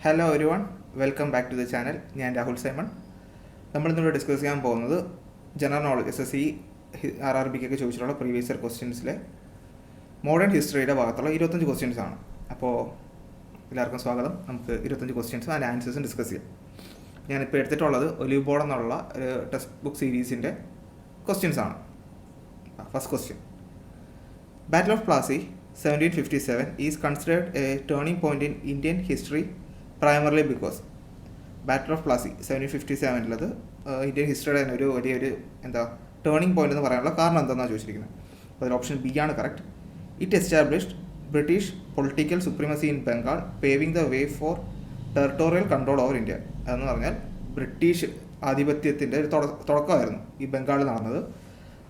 Hello everyone, welcome back to the channel. ഞാൻ Rahul Simon. നമ്മളിന്നിവിടെ discuss ചെയ്യാൻ പോകുന്നത് general knowledge SSC RRBക്കൊക്കെ ചോദിച്ചിട്ടുള്ള previous year ക്വസ്റ്റ്യൻസിലെ modern ഹിസ്റ്ററിയുടെ ഭാഗത്തുള്ള 25 questions ആണ്. അപ്പോൾ എല്ലാവർക്കും സ്വാഗതം. നമുക്ക് 25 ക്വസ്റ്റ്യൻസും അതിൻ്റെ ആൻസേഴ്സും ഡിസ്കസ് ചെയ്യാം. ഞാനിപ്പോൾ എടുത്തിട്ടുള്ളത് ഒലിവ് ബോർഡ് എന്നുള്ള ഒരു ടെക്സ്റ്റ് ബുക്ക് സീരീസിൻ്റെ ക്വസ്റ്റ്യൻസ് ആണ്. First question: battle of Plassey 1757 is considered a turning point in Indian history primarily because. Battle of Plassey 1757 Indian ഹിസ്റ്ററിയുടെ തന്നെ ഒരു വലിയൊരു ടേണിംഗ് പോയിന്റ് എന്ന് പറയാനുള്ള കാരണം എന്താണെന്നാണ് ചോദിച്ചിരിക്കുന്നത്. അപ്പോൾ അതിൽ ഓപ്ഷൻ ബി ആണ് correct. It established British political supremacy in Bengal, paving the way for territorial control over India. അതെന്ന് പറഞ്ഞാൽ ബ്രിട്ടീഷ് ആധിപത്യത്തിൻ്റെ ഒരു തുടക്കമായിരുന്നു ഈ ബംഗാളിൽ നടന്നത്.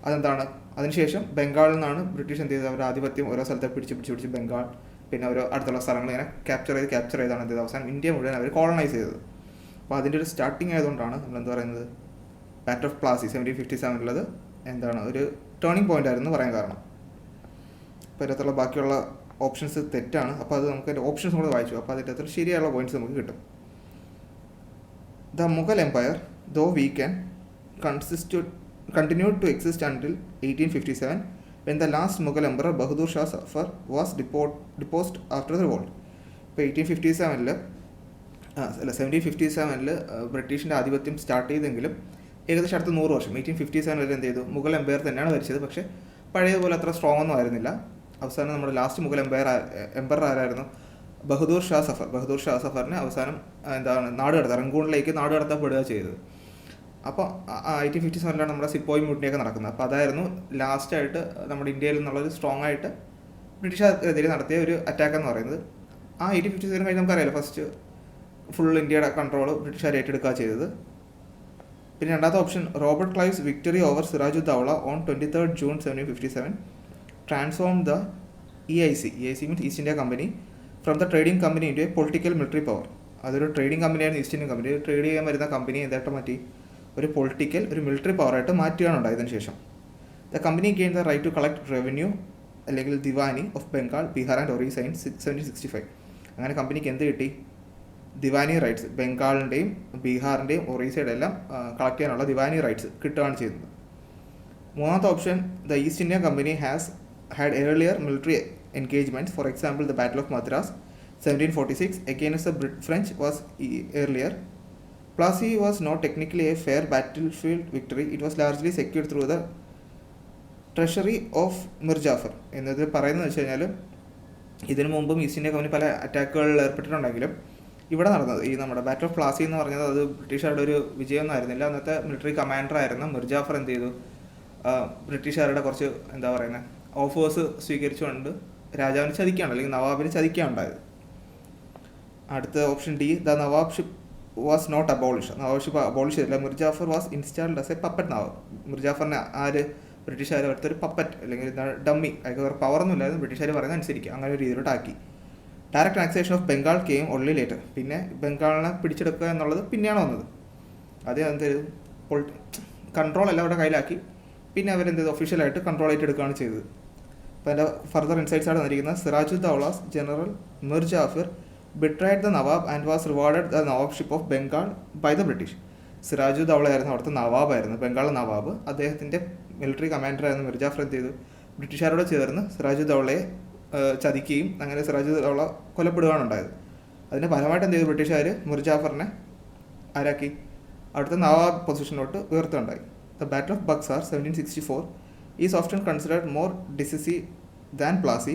അതെന്താണ്, അതിനുശേഷം ബംഗാളിൽ നിന്നാണ് ബ്രിട്ടീഷ് എന്ത് ചെയ്തത്, അവരുടെ ആധിപത്യം ഓരോ സ്ഥലത്തെ പിടിച്ച് ബംഗാൾ, പിന്നെ ഓരോ അടുത്തുള്ള സ്ഥലങ്ങൾ ഇങ്ങനെ ക്യാപ്ചർ ചെയ്താണ് എന്ത് ചെയ്തത്, അവസാനം ഇന്ത്യ മുഴുവൻ അവർ കോളനൈസ് ചെയ്തത്. അപ്പോൾ അതിൻ്റെ ഒരു സ്റ്റാർട്ടിങ് ആയതുകൊണ്ടാണ് നമ്മൾ എന്താ പറയുന്നത്, ബാറ്റിൽ ഓഫ് പ്ലാസി 1757 എന്താണ് ഒരു ടേണിംഗ് പോയിന്റ് ആയിരുന്നു പറയാൻ കാരണം. അപ്പോൾ ഇതിനകത്തുള്ള ബാക്കിയുള്ള ഓപ്ഷൻസ് തെറ്റാണ്. അപ്പോൾ അത് നമുക്ക് അതിൻ്റെ ഓപ്ഷൻസ് കൂടെ വായിച്ചു. അപ്പോൾ അതിൻ്റെ അകത്ത് ശരിയായുള്ള പോയിന്റ്സ് നമുക്ക് കിട്ടും. The Mughal empire though weaken continued to exist until 1857 when the last Mughal emperor Bahadur Shah Zafar was deposed after the revolt. ഇപ്പോൾ 1757 ബ്രിട്ടീഷിൻ്റെ ആധിപത്യം സ്റ്റാർട്ട് ചെയ്തെങ്കിലും ഏകദേശം അടുത്ത 100 വർഷം 1857 വരെ എന്ത് ചെയ്തു, മുഗൾ എംപയർ തന്നെയാണ് ഭരിച്ചത്. പക്ഷേ പഴയതുപോലെ അത്ര സ്ട്രോങ് ഒന്നും ആയിരുന്നില്ല. അവസാനം നമ്മുടെ ലാസ്റ്റ് മുഗൾ എംപയർ ആരായിരുന്നു, ബഹദൂർ ഷാ സഫറിനെ അവസാനം റങ്കൂണിലേക്ക് നാട് കടത്തപ്പെടുക ചെയ്തത്. അപ്പോൾ 1857 നമ്മുടെ സിപ്പോയി മുട്ടിയൊക്കെ നടക്കുന്നത്. അപ്പോൾ അതായിരുന്നു ലാസ്റ്റായിട്ട് നമ്മുടെ ഇന്ത്യയിൽ നിന്നുള്ളൊരു സ്ട്രോങ് ആയിട്ട് ബ്രിട്ടീഷുകാർക്കെതിരെ നടത്തിയ ഒരു അറ്റാക്ക് എന്ന് പറയുന്നത്. 1857 കഴിഞ്ഞ് നമുക്കറിയാലോ, ഫസ്റ്റ് ഫുൾ ഇന്ത്യയുടെ കൺട്രോൾ ബ്രിട്ടീഷുകാർ ഏറ്റെടുക്കുക ചെയ്തത്. പിന്നെ രണ്ടാമത്തെ option: Robert Clive's victory over Sirajuddaula on 23rd June 1757 transform the EIC means East India Company from the trading company into a political military power. അതൊരു ട്രേഡിംഗ് കമ്പനിയായിരുന്നു ഈസ്റ്റ് ഇന്ത്യൻ കമ്പനി. ട്രേഡ് ചെയ്യാൻ വരുന്ന കമ്പനി എന്തായിട്ട് മാറ്റി, ഒരു പൊളിറ്റിക്കൽ ഒരു military പവറായിട്ട് മാറ്റുകയാണ് ഉണ്ടായതിനു ശേഷം. The company gain the right to collect revenue അല്ലെങ്കിൽ diwani of Bengal, Bihar and Orissa in 1765. അങ്ങനെ കമ്പനിക്ക് എന്ത് കിട്ടി, ദിവാനി റൈറ്റ്സ്, ബംഗാളിൻ്റെയും ബീഹാറിൻ്റെയും ഒറീസയുടെ എല്ലാം കളക്ട് ചെയ്യാനുള്ള ദിവാനി റൈറ്റ്സ് കിട്ടുകയാണ് ചെയ്യുന്നത്. മൂന്നാമത്തെ option: the east India company had earlier military engagements, for example the Battle of Madras 1746 against the French was earlier. Plassey was not technically a fair battlefield victory. It was largely secured through the treasury of Mir Jafar. എന്നത് പറയുന്നത് വെച്ച് കഴിഞ്ഞാൽ, ഇതിനു മുമ്പും east India company പല അറ്റാക്കുകളിൽ ഏർപ്പെട്ടിട്ടുണ്ടെങ്കിലും ഇവിടെ നടന്നത് ഈ നമ്മുടെ ബാറ്റിൽ ഓഫ് പ്ലാസി എന്ന് പറഞ്ഞത് അത് ബ്രിട്ടീഷുകാരുടെ ഒരു വിജയമൊന്നും ആയിരുന്നില്ല. അന്നത്തെ മിലിറ്ററി കമാൻഡർ ആയിരുന്ന മിർ ജാഫർ എന്ത് ചെയ്തു, ബ്രിട്ടീഷുകാരുടെ കുറച്ച് ഓഫേഴ്സ് സ്വീകരിച്ചുകൊണ്ട് രാജാവിനെ ചതിക്കുകയാണ്, അല്ലെങ്കിൽ നവാബിനെ ചതിക്കുകയാണ് ഉണ്ടായത്. അടുത്ത option D: the nawabship was not abolish. Nawabship abolish ചെയ്തില്ല. Mir Jafar was installed as a puppet nawab. മിർ ജാഫറിനെ ബ്രിട്ടീഷുകാർ അടുത്തൊരു പപ്പറ്റ് അല്ലെങ്കിൽ ഡമ്മി, അതൊക്കെ വേറെ പവറൊന്നും ഇല്ലായിരുന്നു, ബ്രിട്ടീഷുകാർ പറയുന്നത് അനുസരിക്കുക, അങ്ങനെ ഒരു രീതിയിലോട്ടാക്കി. Direct accession of Bengal came only later. പിന്നെ ബംഗാളിനെ പിടിച്ചെടുക്കുക എന്നുള്ളത് പിന്നെയാണ് വന്നത്. അത് കൺട്രോൾ എല്ലാം അവരുടെ കയ്യിലാക്കി. പിന്നെ അവരെന്ത് ഒഫീഷ്യലായിട്ട് കൺട്രോൾ ഏറ്റെടുക്കുകയാണ് ചെയ്തത്. അപ്പോൾ അതിൻ്റെ ഫർദർ ഇൻസൈറ്റ്സ് ആണ് തന്നിരിക്കുന്നത്. Sirajuddaula's general Mir Jafar betrayed the nawab and was rewarded the nawabship of Bengal by the British. Sirajuddaula ആയിരുന്നു അവിടുത്തെ നവാബായിരുന്നു, ബംഗാൾ നവാബ്. അദ്ദേഹത്തിൻ്റെ മിലിറ്ററി കമാൻഡറായിരുന്നു മിർ ജാഫർ എന്ത് ചെയ്തു, ബ്രിട്ടീഷുകാരോട് ചേർന്ന് സിറാജുദ്ദൗളയെ ചതിക്കുകയും അങ്ങനെ സിറാജുദ്ദൗള കൊല്ലപ്പെടുകയാണ് ഉണ്ടായത്. അതിൻ്റെ ഫലമായിട്ട് എന്ത് ചെയ്തു, ബ്രിട്ടീഷുകാർ മിർ ജാഫറിനെ ആരാക്കി, അവിടുത്തെ നവാബ് പൊസിഷനിലോട്ട് ഉയർത്തുണ്ടായി. The battle of Buxar 1764 is often considered more decisive than Plassey,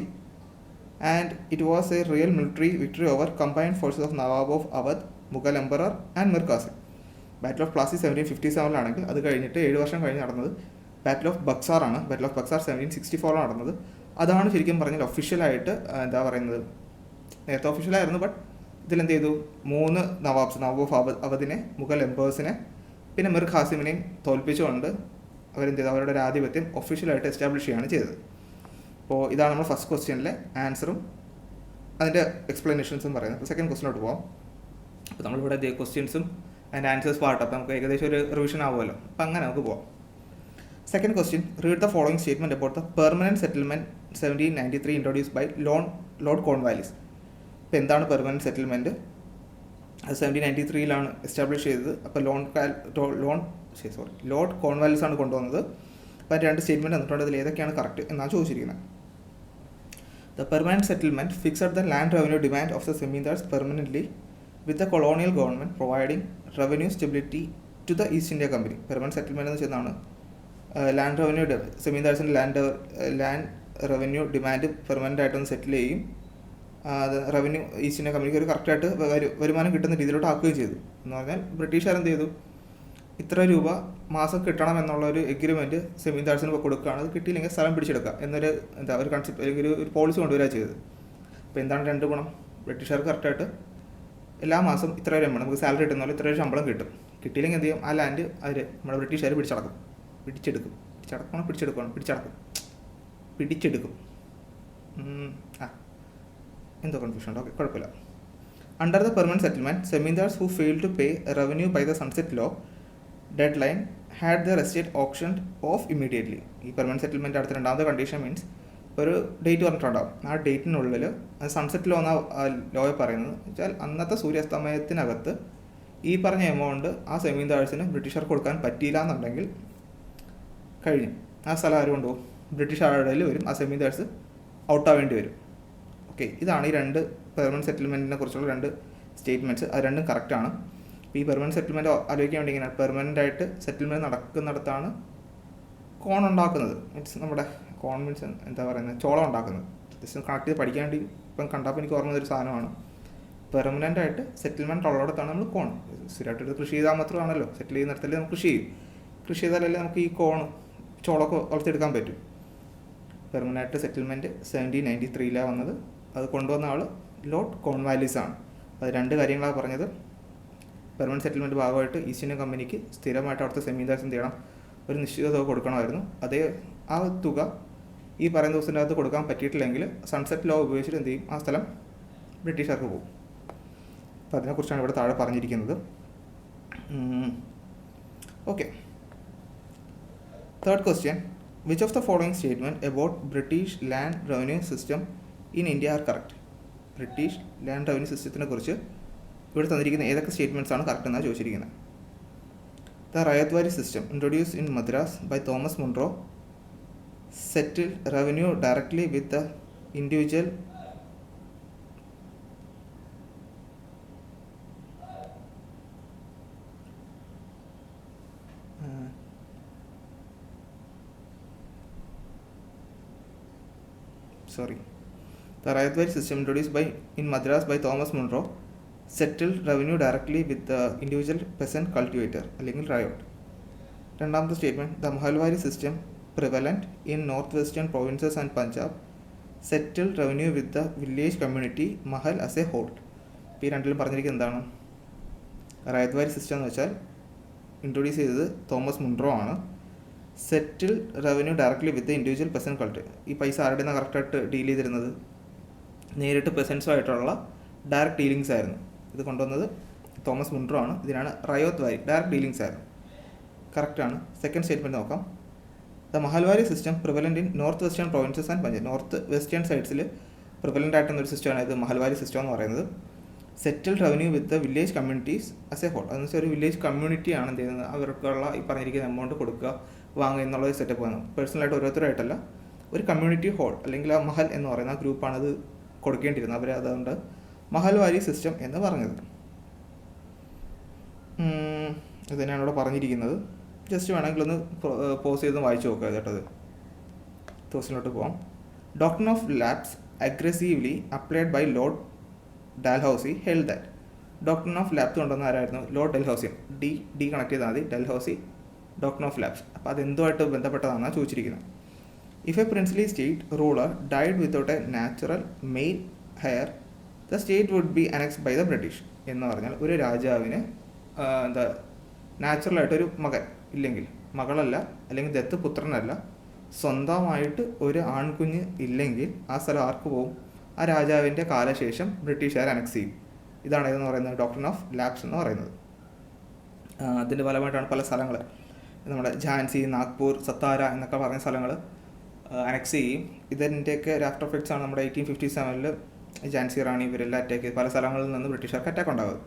and it was a real military victory over combined forces of Nawab of Awadh, Mughal Emperor and Mir Qasim. Battle of Plassey 1757 ആണെങ്കിൽ അത് കഴിഞ്ഞിട്ട് 7 വർഷം കഴിഞ്ഞ് നടന്നത് ബാറ്റിൽ of Buxar ആണ്. ബാറ്റിൽ of Buxar 1764 നടന്നത്. അതാണ് ശരിക്കും പറഞ്ഞാൽ ഒഫീഷ്യലായിട്ട് നേരത്തെ ഒഫീഷ്യലായിരുന്നു, ബട്ട് ഇതിലെന്ത് ചെയ്തു, 3 നവാബ് ഓഫ് അവധിനെ, മുഗൾ എംപേഴ്സിനെ, പിന്നെ മിർ ഖാസിമിനെയും തോൽപ്പിച്ചുകൊണ്ട് അവരെന്ത് ചെയ്തു, അവരുടെ ഒരു ആധിപത്യം ഒഫീഷ്യലായിട്ട് എസ്റ്റാബ്ലിഷ് ചെയ്യുകയാണ് ചെയ്തത്. അപ്പോൾ ഇതാണ് നമ്മൾ ഫസ്റ്റ് ക്വസ്റ്റ്യനിലെ ആൻസറും അതിൻ്റെ എക്സ്പ്ലനേഷൻസും പറയുന്നത്. അപ്പോൾ സെക്കൻഡ് ക്വസ്റ്റ്യനോട്ട് പോകാം. അപ്പോൾ നമ്മളിവിടെ ക്വസ്റ്റ്യൻസും അതിൻ്റെ ആൻസേഴ്സ് പാർട്ട്, അപ്പോൾ നമുക്ക് ഏകദേശം ഒരു റിവിഷൻ ആവുമല്ലോ. അപ്പോൾ അങ്ങനെ നമുക്ക് പോകാം. Second question: read the following statement about the permanent settlement 1793 introduce by Lord Cornwallis. ഇപ്പോൾ എന്താണ് പെർമനൻറ്റ് സെറ്റിൽമെൻറ്റ്? അത് 1793 എസ്റ്റാബ്ലിഷ് ചെയ്തത്. അപ്പോൾ ലോർഡ് കോൺവാലിസ് ആണ് കൊണ്ടുവന്നത്. അപ്പോൾ 2 സ്റ്റേറ്റ്മെൻറ്റ് തന്നിട്ടുണ്ട്. അതിൽ ഏതൊക്കെയാണ് കറക്റ്റ് എന്നാണ് ചോദിച്ചിരിക്കുന്നത്. The permanent settlement fixed the land revenue demand of the Zamindars permanently with the colonial government providing revenue stability to the East India Company. Permanent settlement എന്ന് വെച്ചാൽ ലാൻഡ് റവന്യൂ സെമീൻദാർസിൻ്റെ ലാൻഡ് റവന്യൂ ഡിമാൻഡ് പെർമനൻ്റ് ആയിട്ടൊന്ന് settle ചെയ്യും. Revenue east India കമ്പനിക്ക് ഒരു കറക്റ്റായിട്ട് വരുമാനം കിട്ടുന്ന രീതിയിലോട്ട് ആക്കുകയും ചെയ്തു. എന്ന് പറഞ്ഞാൽ ബ്രിട്ടീഷുകാർ എന്ത് ചെയ്തു, ഇത്ര രൂപ മാസം കിട്ടണം എന്നുള്ളൊരു എഗ്രിമെൻറ്റ് സെമീൻദാർസിന് കൊടുക്കുകയാണ്. അത് കിട്ടിയില്ലെങ്കിൽ സ്ഥലം പിടിച്ചെടുക്കുക എന്നൊരു ഒരു കൺസെപ്റ്റ് അല്ലെങ്കിൽ ഒരു പോളിസി കൊണ്ടുവരിക ചെയ്തത്. അപ്പോൾ എന്താണ് 2 ഗുണം? ബ്രിട്ടീഷുകാർക്ക് കറക്റ്റായിട്ട് എല്ലാ മാസം ഇത്ര ഒരു എമൗണ്ട് നമുക്ക് സാലറി കിട്ടുന്ന പോലെ ഇത്ര ഒരു ശമ്പളം കിട്ടും. കിട്ടിയില്ലെങ്കിൽ എന്ത് ചെയ്യും, ആ ലാൻഡ് അവർ നമ്മുടെ ബ്രിട്ടീഷുകാർ പിടിച്ചെടുക്കും. എന്തോ കൺഫ്യൂഷൻ ഉണ്ട്. ഓക്കെ, കുഴപ്പമില്ല. Under the permanent settlement, zamindars who fail to pay revenue by the sunset law deadline had their estate auctioned off immediately. ഈ പെർമനന്റ് സെറ്റിൽമെൻറ്റ് അടുത്ത 2ാമത്തെ കണ്ടീഷൻ മീൻസ് ഒരു ഡേറ്റ് പറഞ്ഞിട്ടുണ്ടാവും. ആ ഡേറ്റിനുള്ളിൽ സൺസെറ്റ് ലോ എന്ന ലോയെ പറയുന്നത് വെച്ചാൽ അന്നത്തെ സൂര്യാസ്തമയത്തിനകത്ത് ഈ പറഞ്ഞ എമൗണ്ട് ആ സെമീൻദാർസിന് ബ്രിട്ടീഷുകാർക്ക് കൊടുക്കാൻ പറ്റിയില്ല എന്നുണ്ടെങ്കിൽ കഴിഞ്ഞു. ആ സ്ഥലം ആരും കൊണ്ടുപോകും, ബ്രിട്ടീഷുകാരുടെ ഇടയിൽ വരും. ആ സെമീൻദാർസ് ഔട്ടാവേണ്ടി വരും. ഓക്കെ, ഇതാണ് ഈ 2 പെർമനന്റ് സെറ്റിൽമെൻറ്റിനെ കുറിച്ചുള്ള 2 സ്റ്റേറ്റ്മെൻറ്റ്സ്. അത് രണ്ടും കറക്റ്റാണ്. അപ്പോൾ ഈ പെർമനന്റ് സെറ്റിൽമെൻറ്റ് ആലോചിക്കാൻ വേണ്ടി ഇങ്ങനെ പെർമനൻ്റ് ആയിട്ട് സെറ്റിൽമെൻറ്റ് നടക്കുന്നിടത്താണ് കോൺ ഉണ്ടാക്കുന്നത്. മീൻസ് നമ്മുടെ കോൺ മീൻസ് എന്താ പറയുന്നത്, ചോളം ഉണ്ടാക്കുന്നത്. ജസ്റ്റ് കണക്ട് ചെയ്ത് പഠിക്കാൻ വേണ്ടി ഇപ്പം കണ്ടപ്പോൾ എനിക്ക് ഓർമ്മ ഒരു സാധനമാണ്. പെർമനൻ്റ് ആയിട്ട് സെറ്റിൽമെൻറ്റ് ഉള്ളിടത്താണ് നമ്മൾ കോൺ. സ്ഥിരമായിട്ട് കൃഷി ചെയ്താൽ മാത്രമാണല്ലോ, സെറ്റിൽ ചെയ്യുന്നിടത്തല്ലേ നമുക്ക് കൃഷി ചെയ്യും. കൃഷി ചെയ്താലല്ലേ നമുക്ക് ഈ ചോളമൊക്കെ വളർത്തിയെടുക്കാൻ പറ്റും. പെർമനൻ്റ് സെറ്റിൽമെൻറ്റ് 1793 വന്നത്. അത് കൊണ്ടുവന്ന ആൾ ലോർഡ് കോൺവാലിസ് ആണ്. അത് 2 കാര്യങ്ങളാണ് പറഞ്ഞത്. പെർമനന്റ് സെറ്റിൽമെൻറ്റ് ഭാഗമായിട്ട് ഈസ്റ്റ് ഇന്ത്യൻ കമ്പനിക്ക് സ്ഥിരമായിട്ട് അവിടുത്തെ സെമീൻദാർസ് എന്ത് ചെയ്യണം, ഒരു നിശ്ചിത തുക കൊടുക്കണമായിരുന്നു. ആ തുക ഈ പറയുന്ന ദിവസത്തിൻ്റെ അകത്ത് കൊടുക്കാൻ പറ്റിയിട്ടില്ലെങ്കിൽ സൺസെറ്റ് ലോ ഉപയോഗിച്ചിട്ട് എന്ത് ചെയ്യും, ആ സ്ഥലം ബ്രിട്ടീഷുകാർക്ക് പോകും. അപ്പോൾ അതിനെക്കുറിച്ചാണ് ഇവിടെ താഴെ പറഞ്ഞിരിക്കുന്നത്. Okay, 3rd question. Which of the following statement about British land revenue system in India are correct? British land revenue സിസ്റ്റത്തിനെ കുറിച്ച് ഇവിടെ തന്നിരിക്കുന്ന ഏതൊക്കെ സ്റ്റേറ്റ്മെൻറ്റ്സ് ആണ് കറക്റ്റ് എന്നാണ് ചോദിച്ചിരിക്കുന്നത്. The Ryotwari system introduce in Madras by Thomas Munro settle revenue directly with the individual The Rayatwari system introduced in Madras by Thomas Munro settled revenue directly with the individual peasant cultivator അല്ലെങ്കിൽ റയോട്ട്. 2ാമത്തെ statement, the Mahalwari system prevalent in north western provinces and Punjab settled revenue with the village community mahal as a whole. ഇപ്പോൾ ഈ 2ലും പറഞ്ഞിരിക്കുന്നത് എന്താണ്? റയത്വാരി system എന്ന് വെച്ചാൽ introduce ചെയ്തത് Thomas Munro ആണ്. Settle revenue directly with the individual peasant cult. ഈ പൈസ ആരുടെ നിന്നാണ് കറക്റ്റായിട്ട് ഡീൽ ചെയ്തിരുന്നത്? നേരിട്ട് പെസൻസുമായിട്ടുള്ള ഡയറക്റ്റ് ഡീലിങ്സ് ആയിരുന്നു. ഇത് കൊണ്ടുവന്നത് തോമസ് മുൺറോ ആണ്. ഇതിനാണ് റയോത്വാരി, ഡയറക്റ്റ് ഡീലിങ്സ് ആയിരുന്നു. കറക്റ്റാണ്. 2nd സ്റ്റേറ്റ്മെൻറ്റ് നോക്കാം. The Mahalwari system prevalent in north western provinces and Punjab. North western സൈഡ്സിൽ പ്രിവലൻ്റ് ആയിട്ടുള്ളൊരു സിസ്റ്റമാണ് ഇത് മഹൽവാരി സിസ്റ്റം എന്ന് പറയുന്നത്. Settle revenue with the village communities as a whole. അതെന്ന് വെച്ചാൽ ഒരു വില്ലേജ് കമ്മ്യൂണിറ്റിയാണ് എന്ത് ചെയ്യുന്നത്, അവർക്കുള്ള ഈ പറഞ്ഞിരിക്കുന്ന എമൗണ്ട് കൊടുക്കുക, വാങ്ങുക എന്നുള്ളൊരു സെറ്റപ്പ് ആണ്. പേഴ്സണലായിട്ട് ഓരോരുത്തരായിട്ടല്ല, ഒരു കമ്മ്യൂണിറ്റി ഹോൾ അല്ലെങ്കിൽ ആ മഹൽ എന്ന് പറയുന്ന ആ ഗ്രൂപ്പാണത് കൊടുക്കേണ്ടിയിരുന്നത്. അവർ അതുകൊണ്ട് മഹൽവാരി സിസ്റ്റം എന്ന് പറഞ്ഞത്. ഇത് തന്നെയാണ് ഇവിടെ പറഞ്ഞിരിക്കുന്നത്. ജസ്റ്റ് വേണമെങ്കിൽ ഒന്ന് പോസ് ചെയ്ത് വായിച്ചു നോക്കുക കേട്ടത്. ക്വസ്റ്റ്യനിലോട്ട് പോകാം. Doctrine of lapse aggressively applied by Lord Dalhousie held that. Doctrine of lapse കൊണ്ടുവന്ന ആരായിരുന്നു? Lord Dalhousie. ഡി കണക്ട് ചെയ്താൽ മതി. Dalhousie doctrine of lapse. അപ്പോൾ അതെന്തുമായിട്ട് ബന്ധപ്പെട്ടതാണെന്നാണ് ചോദിച്ചിരിക്കുന്നത്. If a princely state ruler died without a natural male heir the state would be annexed by the British. എന്ന് പറഞ്ഞാൽ ഒരു രാജാവിന് നാച്ചുറലായിട്ടൊരു മകൻ ഇല്ലെങ്കിൽ, മകളല്ല അല്ലെങ്കിൽ ദത്ത് പുത്രനല്ല, സ്വന്തമായിട്ട് ഒരു ആൺകുഞ്ഞ് ഇല്ലെങ്കിൽ ആ സ്ഥലം ആർക്ക് പോകും? ആ രാജാവിൻ്റെ കാലശേഷം ബ്രിട്ടീഷുകാർ അനക്സ് ചെയ്യും. ഇതാണ് ഇതെന്ന് പറയുന്നത് ഡോക്ട്രിൻ ഓഫ് ലാപ്സ് എന്ന് പറയുന്നത്. അതിൻ്റെ ഫലമായിട്ടാണ് പല സ്ഥലങ്ങൾ, നമ്മുടെ ഝാൻസി, നാഗ്പൂർ, സത്താര എന്നൊക്കെ പറഞ്ഞ സ്ഥലങ്ങൾ അനക്സ് ചെയ്യും. ഇതിൻ്റെയൊക്കെ ഒരു ആഫ്റ്റർ എഫക്ട്സ് ആണ് നമ്മുടെ 1857 ഝാൻസി റാണി ഇവരെല്ലാം അറ്റാക്ക് ചെയ്ത് പല സ്ഥലങ്ങളിൽ നിന്ന് ബ്രിട്ടീഷുകാർക്ക് അറ്റാക്ക് ഉണ്ടാകുന്നത്.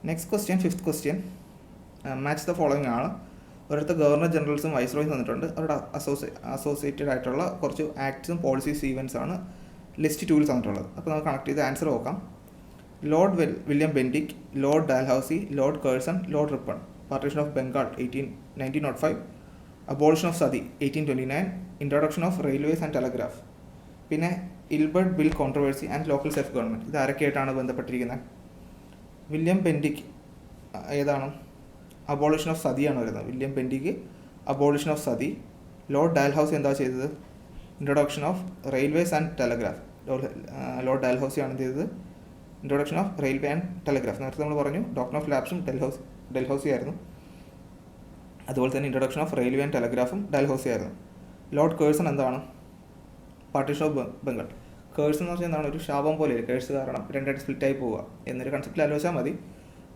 Next question, fifth question, match the following ആണ്. ഒരിടത്ത് ഗവർണർ ജനറൽസും വൈസ്രോയും തന്നിട്ടുണ്ട്. അവരുടെ അസോസിയേറ്റഡ് ആയിട്ടുള്ള കുറച്ച് ആക്ട്സും പോളിസീസ് ഈവൻസ് ആണ് ലിസ്റ്റ് 2 തന്നിട്ടുള്ളത്. അപ്പോൾ നമുക്ക് കണക്ട് ചെയ്ത് ആൻസർ നോക്കാം. Lord William Bentinck, lord Dalhousie, lord Curzon, lord Ripon. Partition of Bengal 1905, abolition of sati 1829, introduction of railways and telegraph. പിന്നെ Ilbert bill controversy and local self government. ഇത് ആരൊക്കെയായിട്ടാണ് ബന്ധപ്പെട്ടിരിക്കുന്നത്? വില്യം ബെൻഡിക് ഏതാണ്? അബോളിഷൻ ഓഫ് സതിയാണ് വരുന്നത്. William Bentinck abolition of sati. Lord Dalhousie എന്താ ചെയ്തത്? Introduction of railways and telegraph. Lord ഡാൽഹൌസി ആണ് എന്ത് ചെയ്തത്? Introduction of railway and telegraph. നേരത്തെ നമ്മൾ പറഞ്ഞു ഡോക്ടർ ഓഫ് ലാബ്സും ഡൽഹൌസി ആയിരുന്നു. അതുപോലെ തന്നെ ഇൻട്രൊഡക്ഷൻ ഓഫ് റെയിൽവേ ആൻഡ് ടെലഗ്രാഫും ഡൽഹൌസി ആയിരുന്നു. ലോർഡ് കേഴ്സൺ എന്താണ്? Partition of Bengal. കേഴ്സ് എന്ന് പറഞ്ഞാൽ എന്താണ്? ഒരു ശാപം പോലെ, കേഴ്സ് കാരണം രണ്ടായിട്ട് സ്പ്ലിറ്റായി പോവുക എന്നൊരു കൺസെപ്റ്റിൽ ആലോചിച്ചാൽ മതി.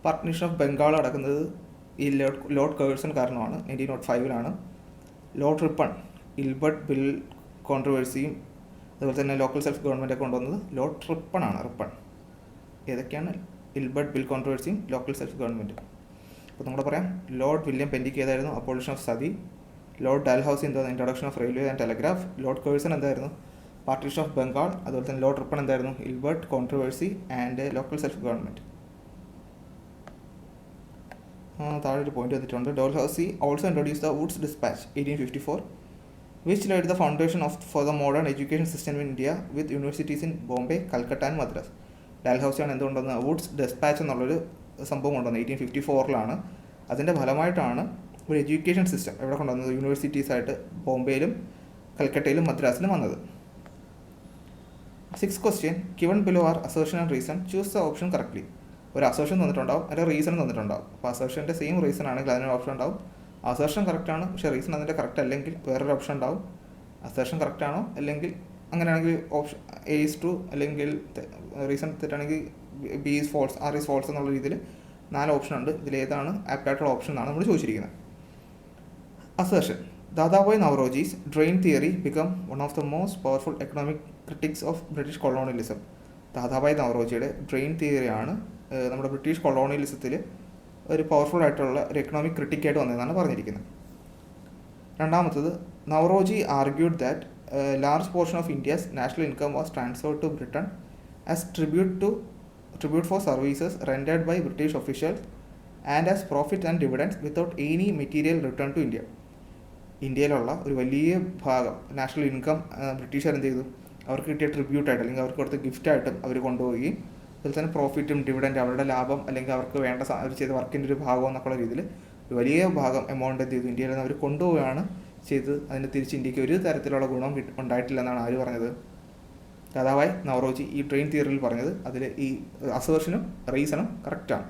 പാർട്ടീഷൻ ഓഫ് ബംഗാൾ നടക്കുന്നത് ഈ ലോർഡ് കേഴ്സൺ കാരണമാണ്. 1905 ലോർഡ് റിപ്പൺ ഇൽബർട്ട് ബിൽ കോൺട്രവേഴ്സിയും അതുപോലെ തന്നെ ലോക്കൽ സെൽഫ് ഗവൺമെൻറ്റൊക്കെ കൊണ്ടുവന്നത് ലോർഡ് റിപ്പൺ ആണ്. റിപ്പൺ ഏതൊക്കെയാണ്? ഇൽബർട്ട് ബിൽ കോൺട്രവേഴ്സിയും ലോക്കൽ സെൽഫ് ഗവൺമെൻറ്റും. അപ്പോൾ നമ്മൾ പറയാം ലോർഡ് വില്യം ബെൻഡിക് ഏതായിരുന്നു? Abolition of sati. Lord Dalhousie എന്തായിരുന്നു? Introduction of railway and telegraph. Lord Curzon എന്തായിരുന്നു? Partition of Bengal. അതുപോലെ തന്നെ ലോർഡ് റിപ്പൺ എന്തായിരുന്നു? Ilbert controversy and local self government. താഴെ ഒരു പോയിന്റ് വന്നിട്ടുണ്ട്. Dalhousie also introduce the Woods dispatch 1854, which laid the foundation for the modern education system in India with universities in Bombay, Calcutta and Madras. ഡാൽഹൌസിയാണ് എന്തുകൊണ്ടുവന്നത്? Wood's despatch എന്നുള്ളൊരു സംഭവം കൊണ്ടുവന്നത് 1854. അതിൻ്റെ ഫലമായിട്ടാണ് ഒരു എഡ്യൂക്കേഷൻ സിസ്റ്റം എവിടെ കൊണ്ടുവന്നത്? യൂണിവേഴ്സിറ്റീസായിട്ട് ബോംബെയിലും കൽക്കട്ടയിലും മദ്രാസിലും വന്നത്. 6th question, given below are assertion and reason, choose the option correctly. ഒരു അസേർഷൻ തന്നിട്ടുണ്ടാവും, അതിൻ്റെ റീസൺ തന്നിട്ടുണ്ടാവും. അപ്പോൾ അസേർഷൻ്റെ സെയിം റീസൺ ആണെങ്കിൽ അതിനൊരു ഓപ്ഷൻ ഉണ്ടാവും. അസേർഷൻ കറക്റ്റാണ് പക്ഷേ റീസൺ അതിൻ്റെ കറക്റ്റ് അല്ലെങ്കിൽ വേറൊരു ഓപ്ഷൻ ഉണ്ടാവും. അസേർഷൻ കറക്റ്റാണോ അല്ലെങ്കിൽ അങ്ങനെയാണെങ്കിൽ ഓപ്ഷൻ എ ഈസ് ട്രൂ, അല്ലെങ്കിൽ റീസൺ തെറ്റാണെങ്കിൽ B is false, R is false എന്നുള്ള രീതിയിൽ 4 ഓപ്ഷൻ ഉണ്ട്. ഇതിലേതാണ് ആപ്റ്റായിട്ടുള്ള ഓപ്ഷൻ എന്നാണ് നമ്മൾ ചോദിച്ചിരിക്കുന്നത്. Assertion, Dadabhai Naoroji's drain theory become one of the most powerful economic critics of British colonialism. Dadabhai നവറോജിയുടെ ഡ്രെയിൻ തിയറിയാണ് നമ്മുടെ ബ്രിട്ടീഷ് കൊളോണിയലിസത്തിൽ ഒരു പവർഫുൾ ആയിട്ടുള്ള ഒരു എക്കണോമിക് ക്രിട്ടിക്കായിട്ട് വന്നതെന്നാണ് പറഞ്ഞിരിക്കുന്നത്. രണ്ടാമത്തത്, Naoroji argued that large portion of India's national income was transferred to Britain as tribute for services rendered by British officials and as profit and dividends without any material return to India. ഇന്ത്യയിലുള്ള ഒരു വലിയ ഭാഗം national income ബ്രിട്ടീഷുകാർ എന്ത് ചെയ്തു? അവർക്ക് കിട്ടിയ ട്രിബ്യൂട്ടായിട്ട് അല്ലെങ്കിൽ അവർക്ക് കൊടുത്ത ഗിഫ്റ്റായിട്ടും അവർ കൊണ്ടുപോവുകയും അതുപോലെ തന്നെ പ്രോഫിറ്റും ഡിവിഡൻറ്റ് അവരുടെ ലാഭം അല്ലെങ്കിൽ അവർക്ക് വേണ്ട അവർ ചെയ്ത വർക്കിൻ്റെ ഒരു ഭാഗം എന്നൊക്കെയുള്ള രീതിയിൽ ഒരു വലിയ ഭാഗം എമൗണ്ട് എന്ത് ചെയ്തു? ഇന്ത്യയിൽ നിന്ന് അവർ കൊണ്ടുപോവുകയാണ് ചെയ്ത്. അതിന് തിരിച്ച് ഇന്ത്യക്ക് ഒരു തരത്തിലുള്ള ഗുണം ഉണ്ടായിട്ടില്ല എന്നാണ് ആര് പറഞ്ഞത്? ദാദാഭായ് നവറോജി ഈ ട്രെയിൻ തിയറിയിൽ പറഞ്ഞത്. അതിൽ ഈ അസേർഷനും റീസണും കറക്റ്റാണ്.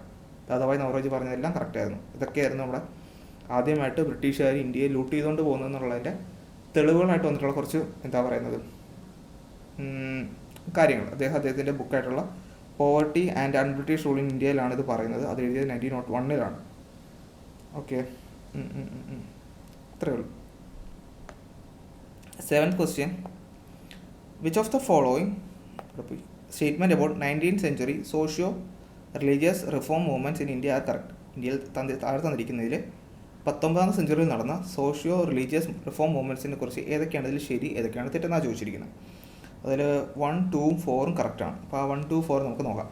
ദാദാഭായ് നവറോജി പറഞ്ഞതെല്ലാം കറക്റ്റായിരുന്നു. ഇതൊക്കെയായിരുന്നു നമ്മുടെ ആദ്യമായിട്ട് ബ്രിട്ടീഷുകാർ ഇന്ത്യയെ ലൂട്ട് ചെയ്തുകൊണ്ട് പോകുന്നതെന്നുള്ളതിൻ്റെ തെളിവുകളായിട്ട് വന്നിട്ടുള്ള കുറച്ച് എന്താ പറയുന്നത് കാര്യങ്ങൾ. അദ്ദേഹത്തിൻ്റെ ബുക്കായിട്ടുള്ള poverty and un-British rule in ഇന്ത്യയിലാണ് ഇത് പറയുന്നത്. അത് എഴുതിയത് 1901. ഓക്കെ, ഇത്രയേ ഉള്ളൂ. 7th question, which of the following statement about 19th century socio religious reform movements in India are correct? ഇന്ത്യയിൽ താഴെ തന്നിരിക്കുന്നതിൽ 19th സെഞ്ചുറിയിൽ നടന്ന സോഷ്യോ റിലീജിയസ് റിഫോം മൂവ്മെൻറ്റ്സിനെ കുറിച്ച് ഏതൊക്കെയാണ് ഇതിൽ ശരി, ഏതൊക്കെയാണ് തെറ്റെന്നാണ് ചോദിച്ചിരിക്കുന്നത്. അതിൽ 1, 2, 4 കറക്റ്റാണ്. അപ്പോൾ ആ 1, 2, 4 നമുക്ക് നോക്കാം.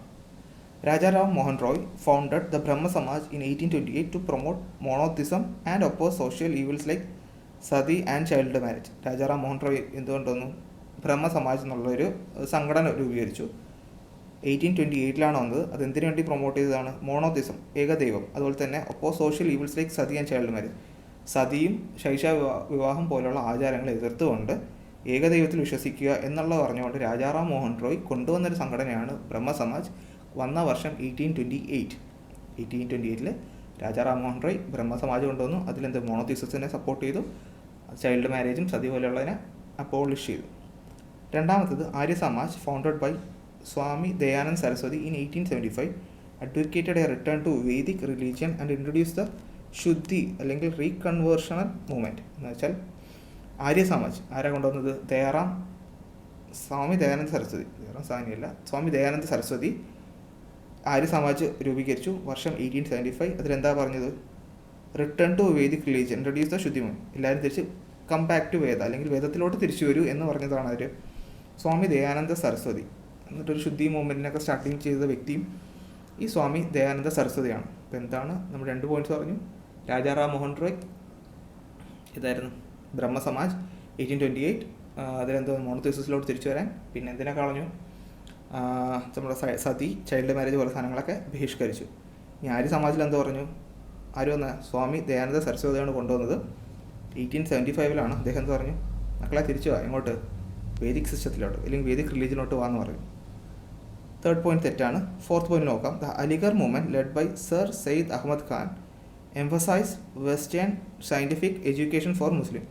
Rajaram Mohan Roy founded the Brahmo Samaj in 1828 to promote monotheism and oppose social evils like sati and child marriage. Rajaram Mohan Roy എന്തുകൊണ്ടൊന്നു ബ്രഹ്മ സമാജ് എന്നുള്ളൊരു സംഘടന രൂപീകരിച്ചു. 1828 വന്നത്. അതെന്തിനു വേണ്ടി പ്രൊമോട്ട് ചെയ്തതാണ്? മോണോത്തിസം, ഏകദൈവം. അതുപോലെ തന്നെ oppose social evils like sati and child marriage, സതിയും ശൈശവ വിവാഹം പോലുള്ള ആചാരങ്ങളെ എതിർത്തുകൊണ്ട് ഏകദൈവത്തിൽ വിശ്വസിക്കുക എന്നുള്ളത് പറഞ്ഞുകൊണ്ട് രാജാറാം മോഹൻ റോയ് കൊണ്ടുവന്നൊരു സംഘടനയാണ് ബ്രഹ്മ സമാജ്. വന്ന വർഷം 1828 രാജാറാം മോഹൻ റോയ് ബ്രഹ്മ സമാജ് കൊണ്ടുവന്നു. അതിലെന്ത് മോണോത്തിസത്തിനെ സപ്പോർട്ട് ചെയ്തു, ചൈൽഡ് മാരേജും സതി പോലെയുള്ളതിനെ അപ്പോളിഷ് ചെയ്തു. രണ്ടാമത്തത്, Arya Samaj founded by Swami Dayanand Saraswati in 1875 advocated a return to Vedic religion and introduce the shuddhi അല്ലെങ്കിൽ റീകൺവേർഷണൽ മൂവ്മെൻറ്റ്. എന്ന് വെച്ചാൽ ആര്യ സമാജ് ആരാ കൊണ്ടുവന്നത്? സ്വാമി ദയാനന്ദ സരസ്വതി ആര്യ സമാജ് രൂപീകരിച്ചു, വർഷം 1875. അതിലെന്താ പറഞ്ഞത്? Return to Vedic religion, introduce the Shuddhi, എല്ലാവരും തിരിച്ച് കം ബാക്ക് ടു വേദ അല്ലെങ്കിൽ വേദത്തിലോട്ട് തിരിച്ചു വരൂ എന്ന് പറഞ്ഞതാണ് അവർ. സ്വാമി ദയാനന്ദ സരസ്വതി, എന്നിട്ടൊരു ശുദ്ധി മൂവ്മെൻറ്റിനൊക്കെ സ്റ്റാർട്ടിങ് ചെയ്ത വ്യക്തിയും ഈ സ്വാമി ദയാനന്ദ സരസ്വതിയാണ്. അപ്പോൾ എന്താണ് നമ്മൾ 2 പോയിന്റ്സ് പറഞ്ഞു. രാജാറാം മോഹൻ റോയ് ഇതായിരുന്നു ബ്രഹ്മസമാജ് 1828, അതിലെന്തോ മോണോതീസിസിലോട്ട് തിരിച്ചു വരാൻ. പിന്നെ എന്തിനെ കളഞ്ഞു? നമ്മുടെ സതി, ചൈൽഡ് മാരേജ് പോലെ സാധനങ്ങളൊക്കെ ബഹിഷ്കരിച്ചു. ഇനി ആര്യ സമാജിൽ എന്തോ പറഞ്ഞു? ആര് വന്ന? സ്വാമി ദയാനന്ദ സരസ്വതിയാണ് കൊണ്ടുവന്നത്. 1875 അദ്ദേഹം എന്ത് പറഞ്ഞു? മക്കളെ തിരിച്ചു വാ, ഇങ്ങോട്ട് വേദിക് സിസ്റ്റത്തിലോട്ട് അല്ലെങ്കിൽ വേദിക് റിലീജിയനിലോട്ട് വാന്ന് പറഞ്ഞു. 3rd പോയിന്റ് തെറ്റാണ്. 4th പോയിന്റ് നോക്കാം. The Aligarh movement led by Sir Syed Ahmad Khan emphasise western scientific education for Muslim.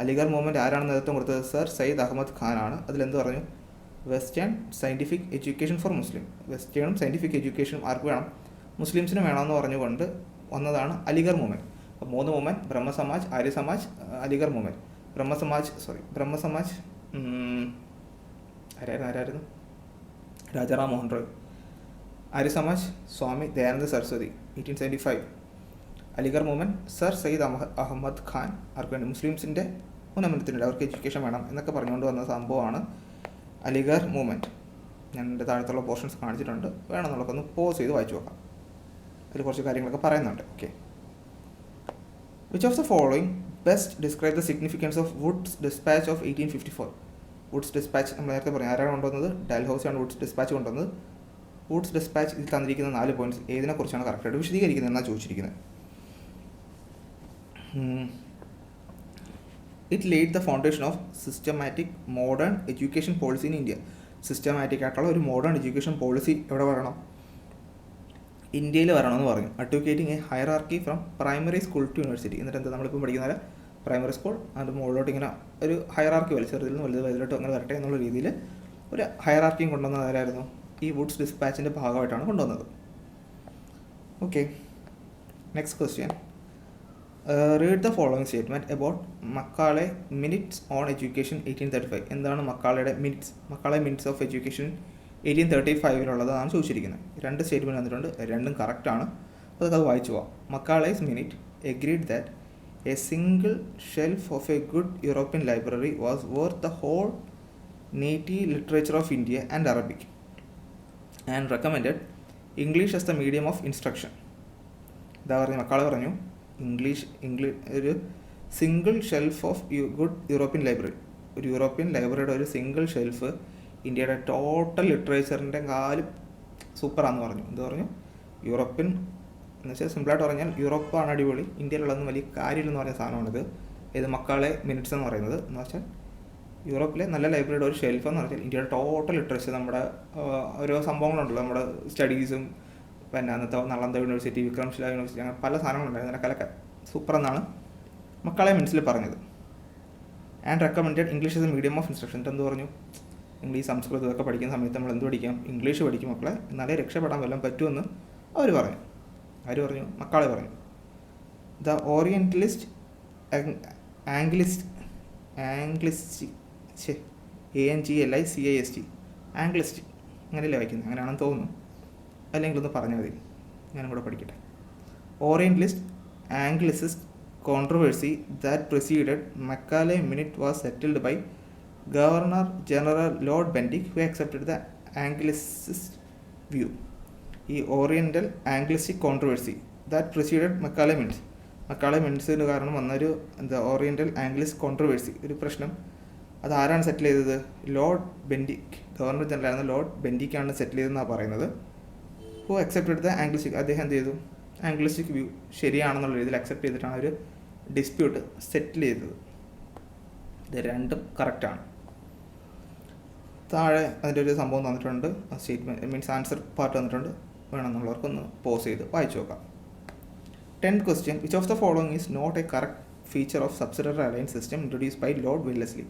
Aligarh movement ആരാണ് നേതൃത്വം കൊടുത്തത്? സർ സയ്യിദ് അഹമ്മദ് ഖാൻ ആണ്. അതിലെന്ത് പറഞ്ഞു? Western scientific education for Muslim. വെസ്റ്റേണും scientific എഡ്യൂക്കേഷനും ആർക്ക് വേണം? മുസ്ലിംസിന് വേണമെന്ന് പറഞ്ഞുകൊണ്ട് വന്നതാണ് അലിഗർ മൂവ്മെൻറ്റ്. അപ്പോൾ 3 മൂവ്മെൻറ്റ്: ബ്രഹ്മസമാജ്, ആര്യ സമാജ്, അലിഗർ മൂവ്മെൻറ്റ്. ബ്രഹ്മസമാജ് ആരായിരുന്നു? രാജാറാം മോഹൻ റോയ്. ആര്യ സമാജ് സ്വാമി ദയാനന്ദ സരസ്വതി 1875. അലിഗർ മൂവ്മെൻറ്റ് സർ സയ്യിദ് അഹമ്മദ് ഖാൻ, ആർക്ക് വേണ്ടി? മുസ്ലിംസിൻ്റെ ഉന്നമനത്തിനുണ്ട്, അവർക്ക് എഡ്യൂക്കേഷൻ വേണം എന്നൊക്കെ പറഞ്ഞുകൊണ്ട് വന്ന സംഭവമാണ് അലിഗർ മൂവ്മെൻറ്റ്. ഞാൻ എൻ്റെ താഴത്തുള്ള പോർഷൻസ് കാണിച്ചിട്ടുണ്ട്, വേണമെന്നുള്ളതൊക്കെ ഒന്ന് പോസ് ചെയ്ത് വായിച്ചു നോക്കാം. അതിൽ കുറച്ച് കാര്യങ്ങളൊക്കെ പറയുന്നുണ്ട്. Okay. Which of the following best describe the significance of Woods dispatch of 1854? Woods dispatch നമ്മൾ നേരത്തെ പറഞ്ഞു, ആരാണ് കൊണ്ടുവന്നത്? ഡൽഹൌസിയാണ് വുഡ്സ് ഡിസ്പാച്ച് കൊണ്ടുവന്നത്. വുഡ്സ് ഡിസ്പാച്ച് ഇതിൽ തന്നിരിക്കുന്ന 4 പോയിന്റ്സ് ഏതിനെക്കുറിച്ചാണ് കറക്റ്റായിട്ട് വിശദീകരിക്കുന്നത് എന്നാണ് ചോദിച്ചിരിക്കുന്നത്. It laid the foundation of systematic modern education policy in India. Systematic ആയിട്ടുള്ള ഒരു മോഡേൺ എഡ്യൂക്കേഷൻ പോളിസി എവിടെ വരണം? ഇന്ത്യയിൽ വരണമെന്ന് പറഞ്ഞു. Advocating a hierarchy from primary school to university. എന്നിട്ട് എന്താ നമ്മളിപ്പോൾ പഠിക്കുന്ന പ്രൈമറി സ്കൂൾ അതിൻ്റെ മുകളിലോട്ട് ഇങ്ങനെ ഒരു ഹയറാർക്കി പോലെ, ചെറുതിൽ നിന്ന് വലുതിലോട്ട് അങ്ങനെ വരട്ടെ എന്നുള്ള രീതിയിൽ ഒരു ഹയറാർക്കിയും കൊണ്ടുവന്നത് ആരായിരുന്നു? ഈ വുഡ്സ് ഡിസ്പാച്ചിൻ്റെ ഭാഗമായിട്ടാണ് കൊണ്ടുവന്നത്. Okay. Next question. Read the following statement about Macaulay minutes on education 1835. എന്താണ് മക്കാളയുടെ minutes? Macaulay minutes of education 1835 ചോദിച്ചിരിക്കുന്നത്. 2 സ്റ്റേറ്റ്മെൻറ്റ് വന്നിട്ടുണ്ട്, രണ്ടും കറക്റ്റാണ്. അപ്പോൾ അതൊക്കെ അത് വായിച്ചു പോവാം. Macaulay's minute agreed that a single shelf of a good European library was worth the whole native literature of India and Arabic and recommended English as the medium of instruction. ഇതാ പറഞ്ഞു, മക്കാളെ പറഞ്ഞു English ഒരു single shelf of good European library, ഒരു European ലൈബ്രറിയുടെ ഒരു single shelf ഇന്ത്യയുടെ total ലിറ്ററേച്ചറിൻ്റെ കാലും സൂപ്പറാന്ന് പറഞ്ഞു. എന്ത് പറഞ്ഞു? യൂറോപ്യൻ എന്ന് വെച്ചാൽ സിമ്പിളായിട്ട് പറഞ്ഞാൽ യൂറോപ്പാണ് അടിപൊളി, ഇന്ത്യയിലുള്ളതൊന്നും വലിയ കാര്യമില്ലെന്ന് പറഞ്ഞ സാധനമാണിത്. ഇത് മക്കാളെ മിനിറ്റ്സ് എന്ന് പറയുന്നത്. എന്ന് വെച്ചാൽ യൂറോപ്പിലെ നല്ല ലൈബ്രറിയുടെ ഒരു ഷെൽഫ് എന്ന് പറഞ്ഞാൽ ഇന്ത്യയുടെ ടോട്ടൽ ലിറ്ററേച്ചർ, നമ്മുടെ ഓരോ സംഭവങ്ങളുണ്ടല്ലോ, നമ്മുടെ സ്റ്റഡീസും പിന്നെ അന്നത്തെ നളന്ദ യൂണിവേഴ്സിറ്റി, വിക്രംശില യൂണിവേഴ്സിറ്റി, അങ്ങനെ പല സാധനങ്ങളുണ്ടായിരുന്നു. അതിനൊക്കെ സൂപ്പർ എന്നാണ് മക്കാളെ മിനിറ്റ്സിൽ പറഞ്ഞത്. And recommended English as A medium of instruction. എന്ത് പറഞ്ഞു? ഇംഗ്ലീഷ്, സംസ്കൃതം ഇതൊക്കെ പഠിക്കുന്ന സമയത്ത് നമ്മൾ എന്ത് പഠിക്കാം? ഇംഗ്ലീഷ് പഠിക്കും മക്കളെ, എന്നാലേ രക്ഷപ്പെടാൻ വല്ലതും പറ്റുമെന്ന് അവർ പറഞ്ഞു. ആര് പറഞ്ഞു? മക്കാളെ പറഞ്ഞു. ദ ഓറിയൻ്റലിസ്റ്റ് ആംഗ്ലിസ്റ്റ് ANGLICIST ആംഗ്ലിസ്റ്റ് അങ്ങനെയല്ലേ വായിക്കുന്നത്? അങ്ങനെയാണെന്ന് തോന്നുന്നു, അല്ലെങ്കിൽ ഒന്ന് പറഞ്ഞാൽ മതി, ഞാനും കൂടെ പഠിക്കട്ടെ. Orientalist anglicist controversy that preceded Macaulay minute was settled by governor general lord Bentinck who accepted the anglicist view. ഈ oriental anglicist controversy that preceded Macaulay മിനിറ്റ്സിന് കാരണം വന്നൊരു ഓറിയൻ്റൽ ആംഗ്ലിസ്റ്റ് കോൺട്രവേഴ്സി, ഒരു പ്രശ്നം, അത് ആരാണ് സെറ്റിൽ ചെയ്തത്? ലോർഡ് ബെൻഡിക്, ഗവർണർ ജനറൽ ആയിരുന്ന ലോർഡ് ബെൻഡിക്കാണ് സെറ്റിൽ ചെയ്തതെന്നാണ് പറയുന്നത്. ഹു അക്സെപ്റ്റഡ് ദ ആംഗ്ലിസ്റ്റിക്, അദ്ദേഹം എന്ത് ചെയ്തു? ആംഗ്ലിസ്റ്റിക് വ്യൂ ശരിയാണെന്നുള്ള രീതിയിൽ അക്സെപ്റ്റ് ചെയ്തിട്ടാണ് ഒരു ഡിസ്പ്യൂട്ട് സെറ്റിൽ ചെയ്തത്. ഇത് രണ്ടും കറക്റ്റാണ്. താഴെ അതിൻ്റെ ഒരു സംഭവം തന്നിട്ടുണ്ട്, സ്റ്റേറ്റ്മെൻറ്റ് മീൻസ് ആൻസർ പാർട്ട് തന്നിട്ടുണ്ട്, വേണമെന്നുള്ളവർക്കൊന്ന് പോസ് ചെയ്ത് വായിച്ചു നോക്കാം. 10th question. Which of the following is not a correct feature of subsidiary alliance system introduced by Lord Wellesley?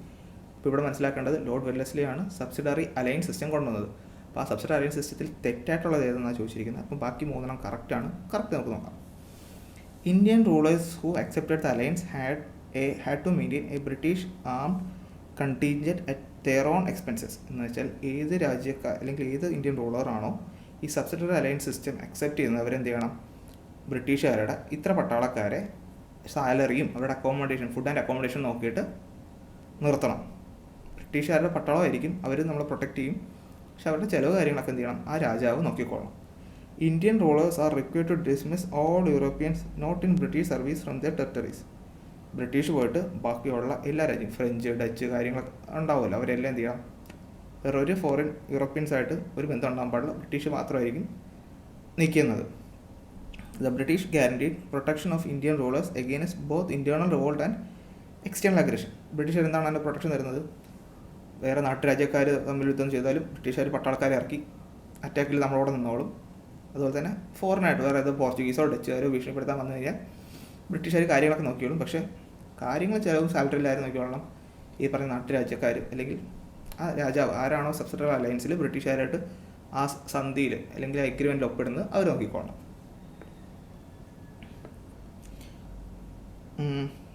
ഇപ്പോൾ ഇവിടെ മനസ്സിലാക്കേണ്ടത് ലോർഡ് വെല്ലസ്ലി ആണ് സബ്സിഡറി അലയൻസ് സിസ്റ്റം കൊണ്ടുവന്നത്. അപ്പോൾ ആ സബ്സിഡറി അലയൻസ് സിസ്റ്റത്തിൽ തെറ്റായിട്ടുള്ളത് ഏതെന്നാണ് ചോദിച്ചിരിക്കുന്നത്. അപ്പം ബാക്കി 3 കറക്റ്റാണ്. കറക്റ്റ് നമുക്ക് നോക്കാം. Indian rulers who accepted the alliance had to maintain a British armed contingent at their own expenses. എന്ന് വെച്ചാൽ ഏത് രാജ്യക്കാർ അല്ലെങ്കിൽ ഏത് ഇന്ത്യൻ റൂളറാണോ ഈ സബ്സിഡറി അലയൻസ് സിസ്റ്റം അക്സെപ്റ്റ് ചെയ്യുന്നവരെന്ത് ചെയ്യണം, ബ്രിട്ടീഷുകാരുടെ ഇത്ര പട്ടാളക്കാരെ സാലറിയും അവരുടെ അക്കോമഡേഷൻ, ഫുഡ് ആൻഡ് അക്കോമഡേഷൻ നോക്കിയിട്ട് നിർത്തണം. ബ്രിട്ടീഷുകാരുടെ പട്ടാളമായിരിക്കും, അവർ നമ്മളെ പ്രൊട്ടക്റ്റ് ചെയ്യും, പക്ഷെ അവരുടെ ചിലവ് കാര്യങ്ങളൊക്കെ എന്ത് ചെയ്യണം, ആ രാജാവ് നോക്കിക്കോളണം. Indian rulers are required to dismiss all Europeans not in British service from the territories. British പോയിട്ട് ബാക്കിയുള്ള എല്ലാ രാജ്യം, ഫ്രഞ്ച്, ഡച്ച് കാര്യങ്ങളൊക്കെ ഉണ്ടാവുമല്ലോ, അവരെല്ലാം എന്ത് ചെയ്യണം, വേറെ ഒരു ഫോറിൻ യൂറോപ്യൻസായിട്ട് ഒരു ബന്ധം ഉണ്ടാകാൻ പാടില്ല, ബ്രിട്ടീഷ് മാത്രമായിരിക്കും നീക്കുന്നത്. The British guaranteed protection of Indian rulers against both internal revolt and external aggression. ബ്രിട്ടീഷുകാർ എന്താണ് അതിൻ്റെ പ്രൊട്ടക്ഷൻ തരുന്നത്? വേറെ നാട്ടുരാജ്യക്കാർ തമ്മിൽ യുദ്ധം ചെയ്താലും ബ്രിട്ടീഷുകാർ പട്ടാളക്കാരെ ഇറക്കി അറ്റാക്കിൽ നമ്മളോട് നിന്നോളും. അതുപോലെ തന്നെ ഫോറിനായിട്ട് വേറെ ഏതോ പോർച്ചുഗീസോ ഡച്ചുകാരോ ഭീഷണിപ്പെടുത്താൻ വന്നു കഴിഞ്ഞാൽ ബ്രിട്ടീഷുകാർ കാര്യങ്ങളൊക്കെ നോക്കിയോളും. പക്ഷേ കാര്യങ്ങൾ ചിലവും സാലറിയിലായിരുന്നു നോക്കിയോളണം ഈ പറഞ്ഞ നാട്ടുരാജ്യക്കാർ, അല്ലെങ്കിൽ ആ രാജാവ് ആരാണോ സബ്സിഡറി അലയൻസിൽ ബ്രിട്ടീഷുകാരായിട്ട് ആ സന്ധിയിൽ അല്ലെങ്കിൽ എഗ്രിമെൻറ്റിൽ ഒപ്പിടുന്നത് അവർ നോക്കിക്കോളണം.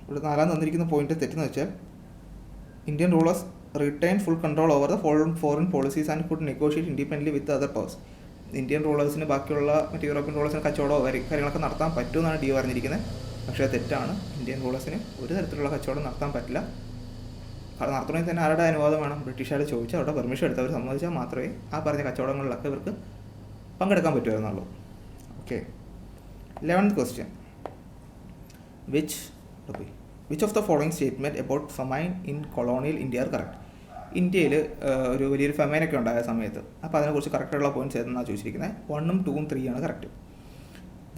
ഇവിടെ 4 തന്നിരിക്കുന്ന പോയിന്റ് തെറ്റെന്ന് വെച്ചാൽ Indian rulers retain full control over the foreign policies and could negotiate independently with other powers. Indian റൂളേഴ്സിന് ബാക്കിയുള്ള മറ്റ് യൂറോപ്യൻ റൂളേഴ്സിന് കച്ചവടമോ കാര്യങ്ങളൊക്കെ നടത്താൻ പറ്റുമെന്നാണ് ഡി പറഞ്ഞിരിക്കുന്നത്. പക്ഷേ തെറ്റാണ്. ഇന്ത്യൻ റൂളേഴ്സിന് ഒരു തരത്തിലുള്ള കച്ചവടം നടത്താൻ പറ്റില്ല. അത് നടത്തണമെങ്കിൽ തന്നെ ആരുടെ അനുവാദം വേണം? ബ്രിട്ടീഷുകാർ ചോദിച്ചാൽ അവരുടെ പെർമിഷൻ എടുത്ത് അവർ സമ്മതിച്ചാൽ മാത്രമേ ആ പറഞ്ഞ കച്ചവടങ്ങളിലൊക്കെ ഇവർക്ക് പങ്കെടുക്കാൻ പറ്റുമായിരുന്നുള്ളൂ. Okay, 11th question. Which of the following statement about famine in colonial India are correct? ഇന്ത്യയിൽ ഒരു വലിയൊരു ഫെമൈനൊക്കെ ഉണ്ടായ സമയത്ത്, അപ്പോൾ അതിനെക്കുറിച്ച് കറക്റ്റായിട്ടുള്ള പോയിന്റ്സ് ഏതെന്നാണ് ചോദിച്ചിരിക്കുന്നത്. 1, 2, 3 ആണ് correct.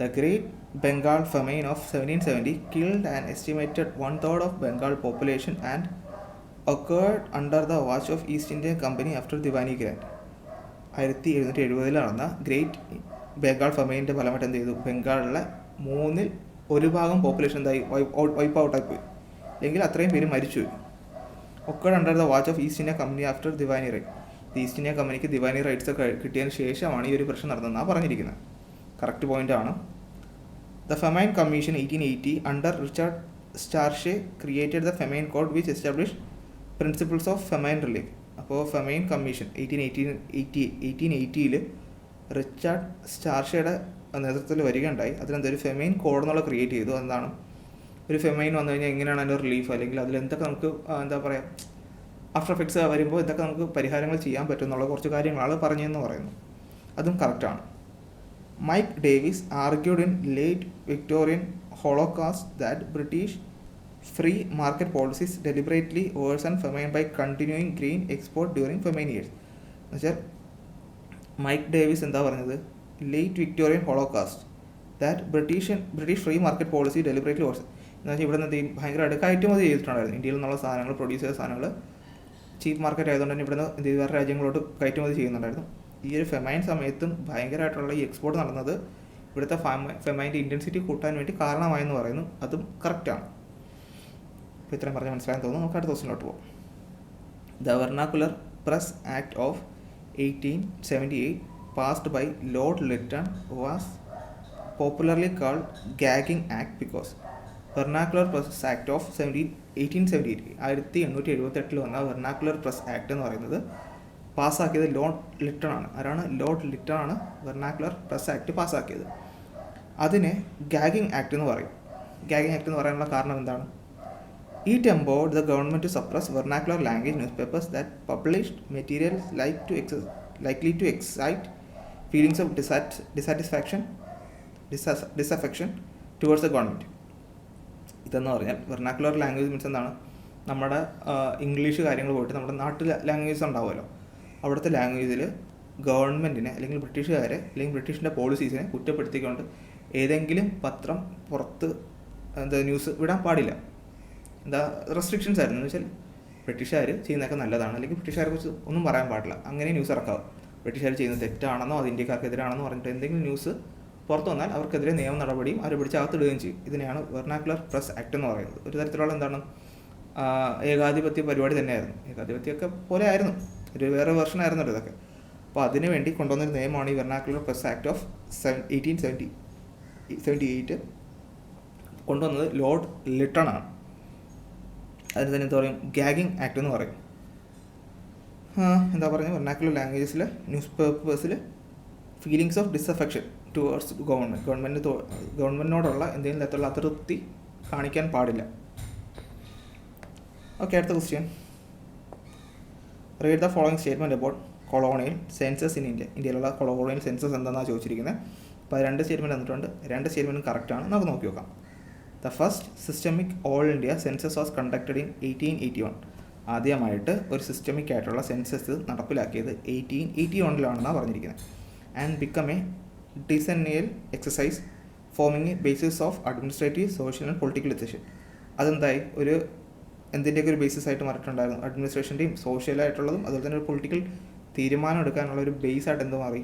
The great Bengal famine of 1770 killed an estimated 1/3 of Bengal population and occurred under the watch of East India Company after Diwani Grant. 1770 നടന്ന ഗ്രേറ്റ് ബംഗാൾ ഫെമൈൻ്റെ ഫലമായിട്ട് എന്ത് ചെയ്തു? ബംഗാളിലെ 1/3 പോപ്പുലേഷൻ എന്തായി? വൈപ്പ് ഔട്ടായി പോയി, അല്ലെങ്കിൽ അത്രയും പേര് മരിച്ചു. Occurred under the watch of East India company after diwani right. East India കമ്പനിക്ക് ദിവാനി റൈറ്റ്സ് ഒക്കെ കിട്ടിയതിന് ശേഷമാണ് ഈ ഒരു പ്രശ്നം നടന്നതെന്നാണ് പറഞ്ഞിരിക്കുന്നത്. കറക്റ്റ് പോയിന്റ് ആണ്. The famine commission 1880 under Richard Strachey created the famine code which establish principles of famine relief. അപ്പോൾ ഫെമൈൻ കമ്മീഷൻ 1880 റിച്ചാർഡ് സ്റ്റാർഷയുടെ നേതൃത്വത്തിൽ വരികയുണ്ടായി. അതിലെന്തൊരു ഫെമൈൻ കോഡ് എന്നുള്ള ക്രിയേറ്റ് ചെയ്തു. എന്താണ് ഒരു ഫെമൈൻ വന്നു കഴിഞ്ഞാൽ എങ്ങനെയാണ് അതിൻ്റെ റിലീഫ്, അല്ലെങ്കിൽ അതിലെന്തൊക്കെ നമുക്ക് എന്താ പറയുക ആഫ്റ്റർ എഫക്ട്സ് വരുമ്പോൾ എന്തൊക്കെ നമുക്ക് പരിഹാരങ്ങൾ ചെയ്യാൻ പറ്റും എന്നുള്ള കുറച്ച് കാര്യങ്ങളാണ് പറഞ്ഞതെന്ന് പറയുന്നു. അതും കറക്റ്റാണ്. Mike Davis argued in late Victorian holocaust that British free market policies deliberately worsen famine by continuing grain export during famine years. എന്നുവെച്ചാൽ മൈക്ക് ഡേവിസ് എന്താ പറഞ്ഞത്? Late Victorian holocaust that British free market policy deliberately worsen എന്ന് വെച്ചാൽ ഇവിടെ നിന്ന് ഭയങ്കരമായിട്ട് കയറ്റുമതി ചെയ്തിട്ടുണ്ടായിരുന്നു. ഇന്ത്യയിൽ നിന്നുള്ള സാധനങ്ങൾ, പ്രൊഡ്യൂസ് ചെയ്ത സാധനങ്ങൾ ചീപ്പ് മാർക്കറ്റ് ആയതുകൊണ്ട് തന്നെ ഇവിടെ നിന്ന് വേറെ രാജ്യങ്ങളോട്ട് കയറ്റുമതി ചെയ്യുന്നുണ്ടായിരുന്നു. ഈ ഒരു ഫെമൈൻ സമയത്തും ഭയങ്കരമായിട്ടുള്ള ഈ എക്സ്പോർട്ട് നടന്നത് ഇവിടുത്തെ ഫെമൈൻ്റെ ഇൻറ്റൻസിറ്റി കൂട്ടാൻ വേണ്ടി കാരണമായെന്ന് പറയുന്നു. അതും കറക്റ്റാണ്. അപ്പോൾ ഇത്രയും പറഞ്ഞ് മനസ്സിലായെന്ന് തോന്നുന്നു. നമുക്ക് അടുത്ത ക്വസ്റ്റ്യനിലോട്ട് പോകും. The vernacular press act of 1878 passed by Lord Lytton was popularly called Gagging Act because vernacular press act of 1878 വന്ന വെർനാക്കുലർ പ്രസ് ആക്ട് എന്ന് പറയുന്നത് പാസ്സാക്കിയത് ലോർഡ് ലിട്ടൺ ആണ്. ആരാണ്? ലോർഡ് ലിട്ടൺ ആണ് വെർനാക്കുലർ പ്രസ് ആക്ട് പാസ്സാക്കിയത്. അതിനെ ഗാഗിങ് ആക്ട് എന്ന് പറയും. ഗാഗിങ് ആക്ട് എന്ന് പറയാനുള്ള കാരണം എന്താണ്? It empowered the government to suppress vernacular language newspapers that published materials likely to excite feelings of disaffection towards the government. ഇതെന്ന് പറഞ്ഞാൽ വെർനാക്കുലർ ലാംഗ്വേജ് മീൻസ് എന്താണ്? നമ്മുടെ ഇംഗ്ലീഷ് കാര്യങ്ങൾ പോയിട്ട് നമ്മുടെ നാട്ടിൽ ലാംഗ്വേജസ് ഉണ്ടാവുമല്ലോ, അവിടുത്തെ ലാംഗ്വേജിൽ ഗവൺമെൻറ്റിനെ അല്ലെങ്കിൽ ബ്രിട്ടീഷുകാരെ അല്ലെങ്കിൽ ബ്രിട്ടീഷിൻ്റെ പോളിസീസിനെ കുറ്റപ്പെടുത്തിക്കൊണ്ട് ഏതെങ്കിലും പത്രം പുറത്ത് ന്യൂസ് വിടാൻ പാടില്ല. റെസ്ട്രിക്ഷൻസ് ആയിരുന്നു. എന്ന് വെച്ചാൽ ബ്രിട്ടീഷുകാർ ചെയ്യുന്നതൊക്കെ നല്ലതാണ്, അല്ലെങ്കിൽ ബ്രിട്ടീഷുകാരെ കുറിച്ച് ഒന്നും പറയാൻ പാടില്ല, അങ്ങനെ ന്യൂസ് ഇറക്കാവും. ബ്രിട്ടീഷുകാർ ചെയ്യുന്നത് തെറ്റാണെന്നോ അത് ഇന്ത്യക്കാർക്കെതിരാണെന്നോ പറഞ്ഞിട്ട് എന്തെങ്കിലും ന്യൂസ് പുറത്തു വന്നാൽ അവർക്കെതിരെ നിയമ നടപടിയും അവരെ പിടിച്ച് അകത്തിടുകയും ചെയ്യും. ഇതിനെയാണ് വെർനാക്കുലർ പ്രസ് ആക്ട് എന്ന് പറയുന്നത്. ഒരു തരത്തിലുള്ള എന്താണ് ഏകാധിപത്യ പരിപാടി തന്നെയായിരുന്നു. ഏകാധിപത്യമൊക്കെ പോലെ ആയിരുന്നു, ഒരു വേറെ വെർഷനായിരുന്നല്ലോ ഇതൊക്കെ. അപ്പോൾ അതിനു വേണ്ടി കൊണ്ടുവന്നൊരു നിയമമാണ് ഈ വെർനാക്കുലർ പ്രസ് ആക്ട് ഓഫ് 1878 കൊണ്ടുവന്നത് ലോർഡ് ലിട്ടൺ ആണ്. അതിന് തന്നെ എന്താ പറയും? ഗാഗിങ് ആക്ട് എന്ന് പറയും. എന്താ പറയുക? വെർനാക്കുലർ ലാംഗ്വേജസിൽ ന്യൂസ് പേപ്പേഴ്സിൽ ഫീലിങ്സ് ഓഫ് ഡിസഫെക്ഷൻ ടുവേർഡ്സ് ഗവൺമെൻറ്റിനോടുള്ള എന്തെങ്കിലും തരത്തിലുള്ള അതൃപ്തി കാണിക്കാൻ പാടില്ല. ഓക്കെ, അടുത്ത question. Read the following statement about colonial census in India. ഇന്ത്യയിലുള്ള കൊളോണിയൽ സെൻസസ് എന്താണെന്നാണ് ചോദിച്ചിരിക്കുന്നത്. അപ്പോൾ 2 സ്റ്റേറ്റ്മെൻറ്റ് തന്നിട്ടുണ്ട്. 2 സ്റ്റേറ്റ്മെൻറ്റും കറക്റ്റാണ്. നമുക്ക് നോക്കി നോക്കാം. The first systemic all India census was conducted in 1881. ആദ്യമായിട്ട് ഒരു സിസ്റ്റമിക് ആയിട്ടുള്ള സെൻസസ് നടപ്പിലാക്കിയത് 1881 പറഞ്ഞിരിക്കുന്നത്. And become a decennial exercise forming a basis of administrative, social and political decision. അതെന്തായി ഒരു എന്തിൻ്റെയൊക്കെ ഒരു ബേസിസ് ആയിട്ട് മാറിയിട്ടുണ്ടായിരുന്നു? അഡ്മിനിസ്ട്രേഷൻ്റെയും സോഷ്യലായിട്ടുള്ളതും അതുപോലെ തന്നെ ഒരു പൊളിറ്റിക്കൽ തീരുമാനം എടുക്കാനുള്ള ഒരു ബേസായിട്ട് എന്ത് മാറി?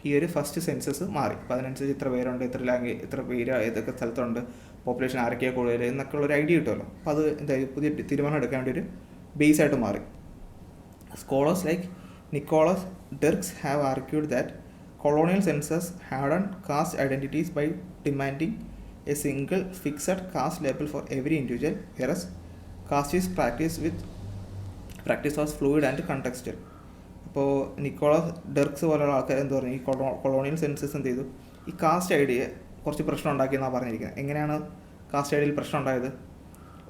ഈ ഒരു ഫസ്റ്റ് സെൻസസ് മാറി. അപ്പോൾ അതിനനുസരിച്ച് ഇത്ര പേരുണ്ട്, ഇത്ര ലാംഗ്വേജ്, ഇത്ര പേര് ഏതൊക്കെ സ്ഥലത്തുണ്ട്, പോപ്പുലേഷൻ ആരൊക്കെയാണ് കൂടുതൽ എന്നൊക്കെ ഉള്ളൊരു ഐഡിയ കിട്ടുമല്ലോ. അപ്പോൾ അത് എന്തായി പുതിയ തീരുമാനം എടുക്കാൻ വേണ്ടി ഒരു ബേസായിട്ട് മാറി. Scholars like Nicholas Dirks have argued that colonial census hardened caste identities by demanding a single fixed caste label for every individual, whereas caste practice was fluid and contextual. അപ്പോൾ നിക്കോളസ് ഡെർക്സ് പോലുള്ള ആൾക്കാർ എന്ത് പറഞ്ഞു? ഈ കൊളോണിയൽ സെൻസസ് എന്ത് ചെയ്തു? ഈ cast idea കുറച്ച് പ്രശ്നം ഉണ്ടാക്കിയെന്നാണ് പറഞ്ഞിരിക്കുന്നത്. എങ്ങനെയാണ് കാസ്റ്റ് ഐഡിയയിൽ പ്രശ്നം ഉണ്ടായത്?